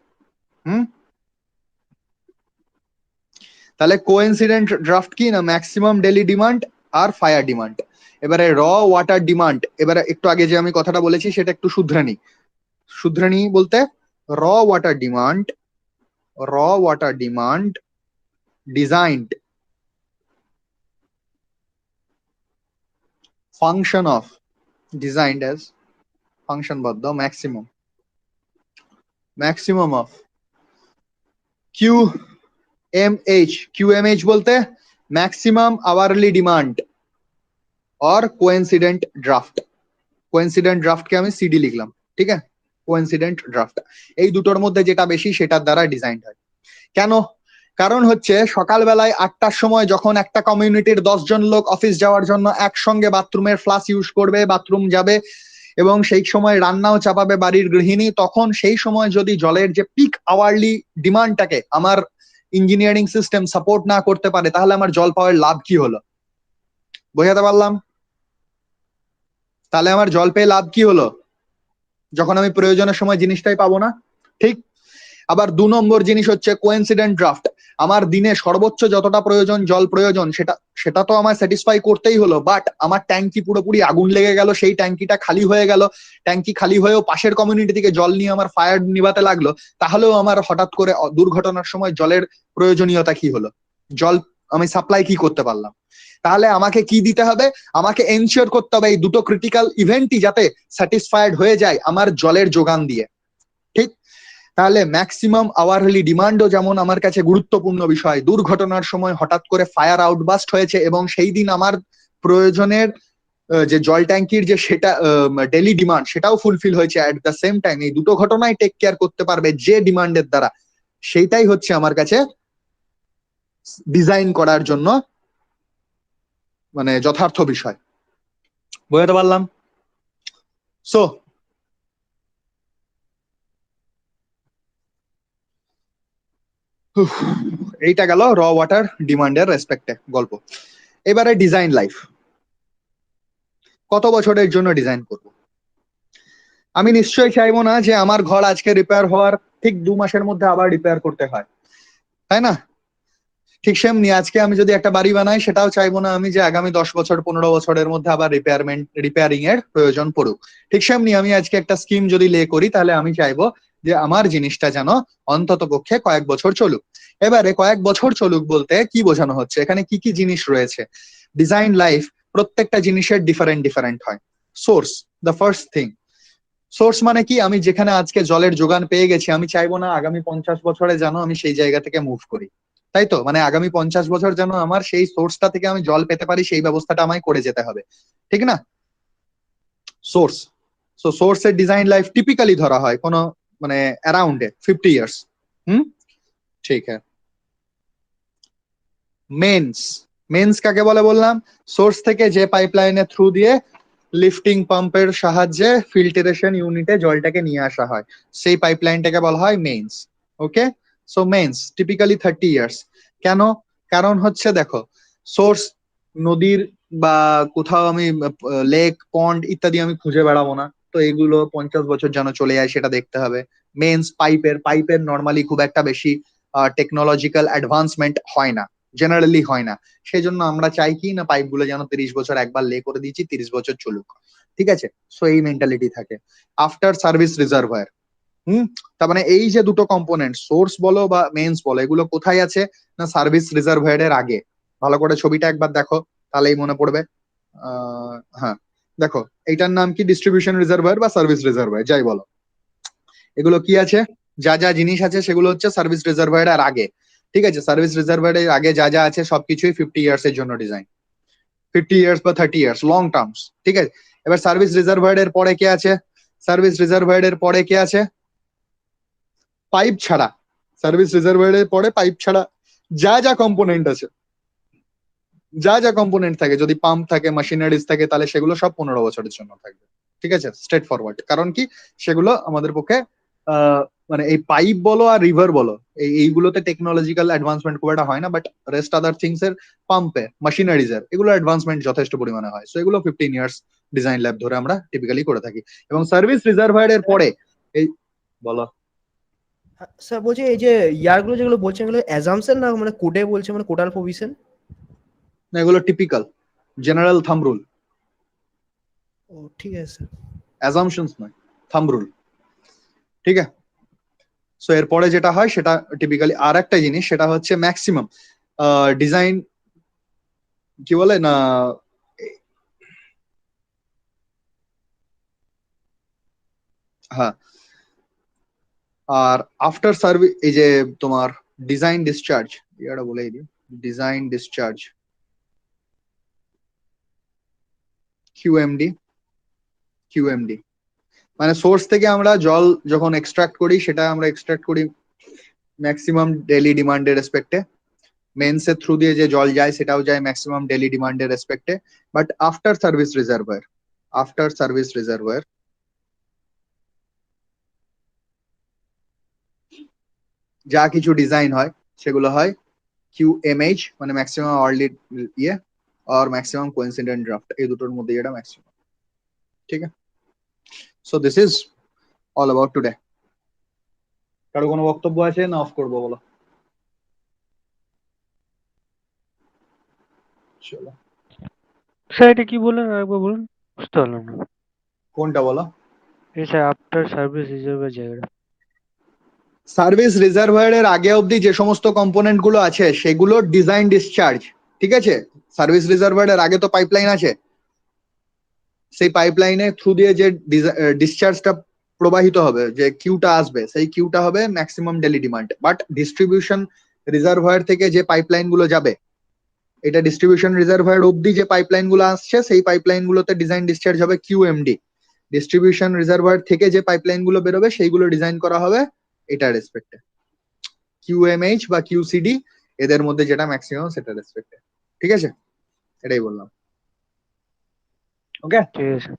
তাহলে coincident draft কি না? Maximum daily demand আর fire demand. এবারে র water demand, এবারে একটু আগে যে আমি কথাটা বলেছি সেটা একটু শুধরে নি বলতে র water demand designed function of designed as function বদ্ধ maximum of QMH বলতে ম্যাক্সিমাম আওয়ারলি ডিমান্ড और কোইন্সিডেন্ট ড্রাফট। কোইন্সিডেন্ট ড্রাফটকে আমি সিডি লিখলাম, ঠিক আছে। কোইন্সিডেন্ট ড্রাফট এই দুটোর মধ্যে যেটা বেশি সেটার দ্বারা ডিজাইন হয়। কেন? কারণ হচ্ছে সকালবেলায় 8টার সময় যখন একটা কমিউনিটির 10 জন লোক অফিস যাওয়ার জন্য একসঙ্গে বাথরুমের ফ্লাশ ইউজ করবে, বাথরুম যাবে এবং সেই সময় রান্নাও চাপাবে বাড়ির গৃহিণী, তখন সেই সময় যদি জলের যে পিক আওয়ারলি ডিমান্ডটাকে আমার ইঞ্জিনিয়ারিং সিস্টেম সাপোর্ট না করতে পারে, তাহলে আমার জল পাওয়ার লাভ কি হলো? বোঝাতে পারলাম? তাহলে আমার জল পেয়ে লাভ কি হলো যখন আমি প্রয়োজনের সময় জিনিসটাই পাবো না? ঠিক। আবার 2 নম্বর জিনিস হচ্ছে কোইন্সিডেন্ট ড্রাফট। আমার দিনে সর্বোচ্চ যতটা প্রয়োজন জল প্রয়োজন সেটা তো আমার স্যাটিসফাই করতেই হলো, বাট আমার ট্যাঙ্কি পুরোপুরি আগুন লেগে গেল, সেই ট্যাঙ্কিটা খালি হয়ে গেল, ট্যাঙ্কি খালি হয়েও পাশের কমিউনিটি থেকে জল নিয়ে আমার ফায়ার নিভাতে লাগলো, তাহলেও আমার হঠাৎ করে দুর্ঘটনার সময় জলের প্রয়োজনীয়তা কি হলো? জল আমি সাপ্লাই কি করতে পারলাম? তাহলে আমাকে কি দিতে হবে? আমাকে এনশিওর করতে হবে এই দুটো ক্রিটিক্যাল ইভেন্টই যাতে স্যাটিসফাইড হয়ে যায় আমার জলের যোগান দিয়ে। ঠিক। তাহলে ম্যাক্সিমাম আওয়ারলি ডিমান্ডও যেমন আমার কাছে গুরুত্বপূর্ণ বিষয়। দুর্ঘটনার সময় হঠাৎ করে ফায়ার আউটবাস্ট হয়েছে এবং সেই দিন আমার প্রয়োজনের যে জল ট্যাঙ্কির যে সেটা ডেলি ডিমান্ড সেটাও ফুলফিল হয়েছে অ্যাট দ্য সেম টাইম। এই দুটো ঘটনাই টেক কেয়ার করতে পারবে যে ডিমান্ডের দ্বারা, সেইটাই হচ্ছে আমার কাছে ডিজাইন করার জন্য মানে যথার্থ বিষয়। বুঝতে পারলাম? সো এইটা গেল র ওয়াটার ডিমান্ডের রেসপেক্টে গল্প। এবারে ডিজাইন লাইফ। কত বছরের জন্য ডিজাইন করব? আমি নিশ্চয়ই চাইবো না যে আমার ঘর আজকে রিপেয়ার হওয়ার ঠিক 2 মাসের মধ্যে আবার রিপেয়ার করতে হয়, তাই না? ঠিক সেমনি আজকে আমি যদি একটা বাড়ি বানাই, সেটাও চাইবো না আমি যে আগামী 10 বছর 15 বছরের মধ্যে আবার রিপেয়ারিং এর প্রয়োজন পড়ুক। ঠিক সেমনি আমি আজকে একটা স্কিম যদি লে করি, তাহলে আমি চাইবো যে আমার জিনিসটা যেন অন্তত পক্ষে কয়েক বছর চলুক। এবারে কয়েক বছর চলুক বলতে কি বোঝানো হচ্ছে, এখানে কি কি জিনিস রয়েছে? ডিজাইন লাইফ প্রত্যেকটা জিনিসের ডিফারেন্ট ডিফারেন্ট হয়। Source, the first thing. Source মানে কি, আমি যেখানে আজকে জলের যোগান পেয়ে গেছি, আমি চাইবো না আগামী 50 বছরে যেন আমি সেই জায়গা থেকে মুভ করি, তাই তো? মানে আগামী 50 বছর যেন আমার সেই সোর্সটা থেকে আমি জল পেতে পারি, সেই ব্যবস্থাটা আমায় করে যেতে হবে, ঠিক না? সোর্স। সো সোর্সের ডিজাইন লাইফ টিপিক্যালি ধরা হয় কোনো মানে অ্যারাউন্ডে 50 ইয়ার্স। হুম, ঠিক হ্যাঁ। মেন্স, মেন্স কাকে বলে বললাম? সোর্স থেকে যে পাইপলাইনের থ্রু দিয়ে লিফটিং পাম্পের সাহায্যে ফিল্টারেশন ইউনিটে জলটাকে নিয়ে আসা হয়, সেই পাইপলাইনটাকে বলা হয় মেইনস। ওকে, সো মেইনস টিপিক্যালি 30 ইয়ার্স। কেন? কারণ হচ্ছে দেখো, সোর্স নদীর বা কোথাও আমি লেক পন্ড ইত্যাদি আমি খুঁজে বেড়াবো না, তো এগুলো 50 বছর যেন চলে যায় সেটা দেখতে হবে। মেইনস পাইপের নর্মালি খুব একটা বেশি টেকনোলজিক্যাল অ্যাডভান্সমেন্ট হয় না, জেনারেলি হয় না। সেই জন্য আমরা চাই কি না, পাইপগুলো যেন 30 বছর একবার লে করে দিয়েছি, 30 বছর চলুক, ঠিক আছে? সো এই মেন্টালিটি থাকে। আফটার সার্ভিস রিজার্ভার, তার মানে এই যে দুটো কম্পোনেন্ট, সোর্স বলো বা মেইনস বলো, এগুলো কোথায় আছে না সার্ভিস রিজার্ভারের আগে। ভালো করে ছবিটা একবার দেখো, তাহলেই মনে পড়বে। হ্যাঁ, দেখো এইটার নাম কি, ডিস্ট্রিবিউশন রিজার্ভার বা সার্ভিস রিজার্ভার যাই বলো। এগুলো কি আছে, যা যা জিনিস আছে সেগুলো হচ্ছে সার্ভিস রিজার্ভারের আগে, ঠিক আছে? সার্ভিস রিজার্ভারের আগে যা যা আছে সবকিছুই 50 ইয়ার্স এর জন্য ডিজাইন, 50 ইয়ার্স বা 30 ইয়ার্স লং টার্মস, ঠিক আছে? এবার সার্ভিস রিজার্ভারের পরে কে আছে? সার্ভিস রিজার্ভারের পরে কে আছে? পাইপ ছাড়া, সার্ভিস রিজার্ভারের পরে পাইপ ছাড়া যা যা কম্পোনেন্ট আছে, যা যা কম্পোনেন্ট থাকে, যদি পাম্প থাকে মেশিনারিজ থাকে, তাহলে সেগুলো সব 15 বছরের জন্য থাকবে, ঠিক আছে? Straight forward. কারণ কি, সেগুলো আমাদের পক্ষে মানে এই পাইপ বলো আর রিভার বলো, এইগুলোতে টেকনোলজিক্যাল অ্যাডভান্সমেন্ট খুব একটা হয় না, বাট রেস্ট আদার থিংস এর পাম্পে মেশিনারিজ এর এগুলো অ্যাডভান্সমেন্ট যথেষ্ট পরিমাণে হয়। সো এগুলো 15 ইয়ার্স ডিজাইন ল্যাব ধরে আমরা টিপিক্যালি করে থাকি। এবং সার্ভিস রিজার্ভারের পরে এই বলো। স্যার বলছি এই যে ইয়ারগুলো যেগুলো বলছেন এগুলো অ্যাজাম্পশন না মানে কোডে বলছে, মানে কোডাল প্রভিশন? না, এগুলো টিপিক্যাল জেনারেল থাম্ব রুল, ও ঠিক আছে স্যার। অ্যাজাম্পশনস নয়, থাম্ব রুল, ঠিক আছে? সো এরপরে যেটা হয় সেটা টিপিক্যালি আর একটা জিনিস, সেটা হচ্ছে ম্যাক্সিমাম ডিজাইন কি বলে না, হ্যাঁ। আর আফটার সার্ভিস এই যে তোমার ডিজাইন ডিসচার্জ, এটা বলেই দিই, ডিজাইন ডিসচার্জ কিউএমডি। কিউএমডি মানে সোর্স থেকে আমরা জল যখন এক্সট্রাক্ট করি, সেটা আমরা এক্সট্রাক্ট করি ম্যাক্সিমাম ডেইলি ডিমান্ডের রেসপেক্টে। মেন্সের থ্রু দিয়ে যে জল যায় সেটাও যায় ম্যাক্সিমাম ডেইলি ডিমান্ডের রেসপেক্টে। But after service reservoir, after service reservoir যা কিছু ডিজাইন হয় সেগুলো হয় কিউএমএইচ, মানে ম্যাক্সিমাম আওয়ারলি ইয়ে আর ম্যাক্সিমাম কোইন্সিডেন্ট ড্রাফট, এই দুটোর মধ্যে এটা ম্যাক্সিমাম, ঠিক আছে? So this is all about today. কারো কোনো বক্তব্য আছে না অফ করবো বলো? চলো, স্যার এটা কি বললেন আরেকবার বলুন, বুঝতে পারলাম না। কোনটা বলো? এই স্যার আফটার সার্ভিস রিজার্ভের জায়গাটা। সার্ভিস রিজার্ভারের আগে অবধি যে সমস্ত কম্পোনেন্ট গুলো আছে সেগুলো ডিজাইন ডিসচার্জ, ঠিক আছে? সার্ভিস রিজার্ভারের আগে তো পাইপলাইন আছে, সেই পাইপলাইনের থ্রু দিয়ে যে ডিসচার্জটা প্রবাহিত হবে, যে কিউটা আসবে, সেই কিউটা হবে maximum daily demand. But distribution reservoir থেকে যে পাইপলাইন গুলো যাবে, এটা ডিস্ট্রিবিউশন রিজার্ভার অবধি যে পাইপলাইন গুলো আসছে, সেই পাইপলাইন গুলোতে ডিজাইন ডিসচার্জ হবে কিউএমডি। ডিস্ট্রিবিউশন রিজার্ভার থেকে যে পাইপলাইন গুলো বেরোবে সেইগুলো ডিজাইন করা হবে এটা রেসপেক্টে, কিউএমএইচ বা কিউসিডি, এদের মধ্যে যেটা ম্যাক্সিমাম সেটা রেসপেক্টে, ঠিক আছে? এটাই বললাম। ওকে। ঠিক আছে।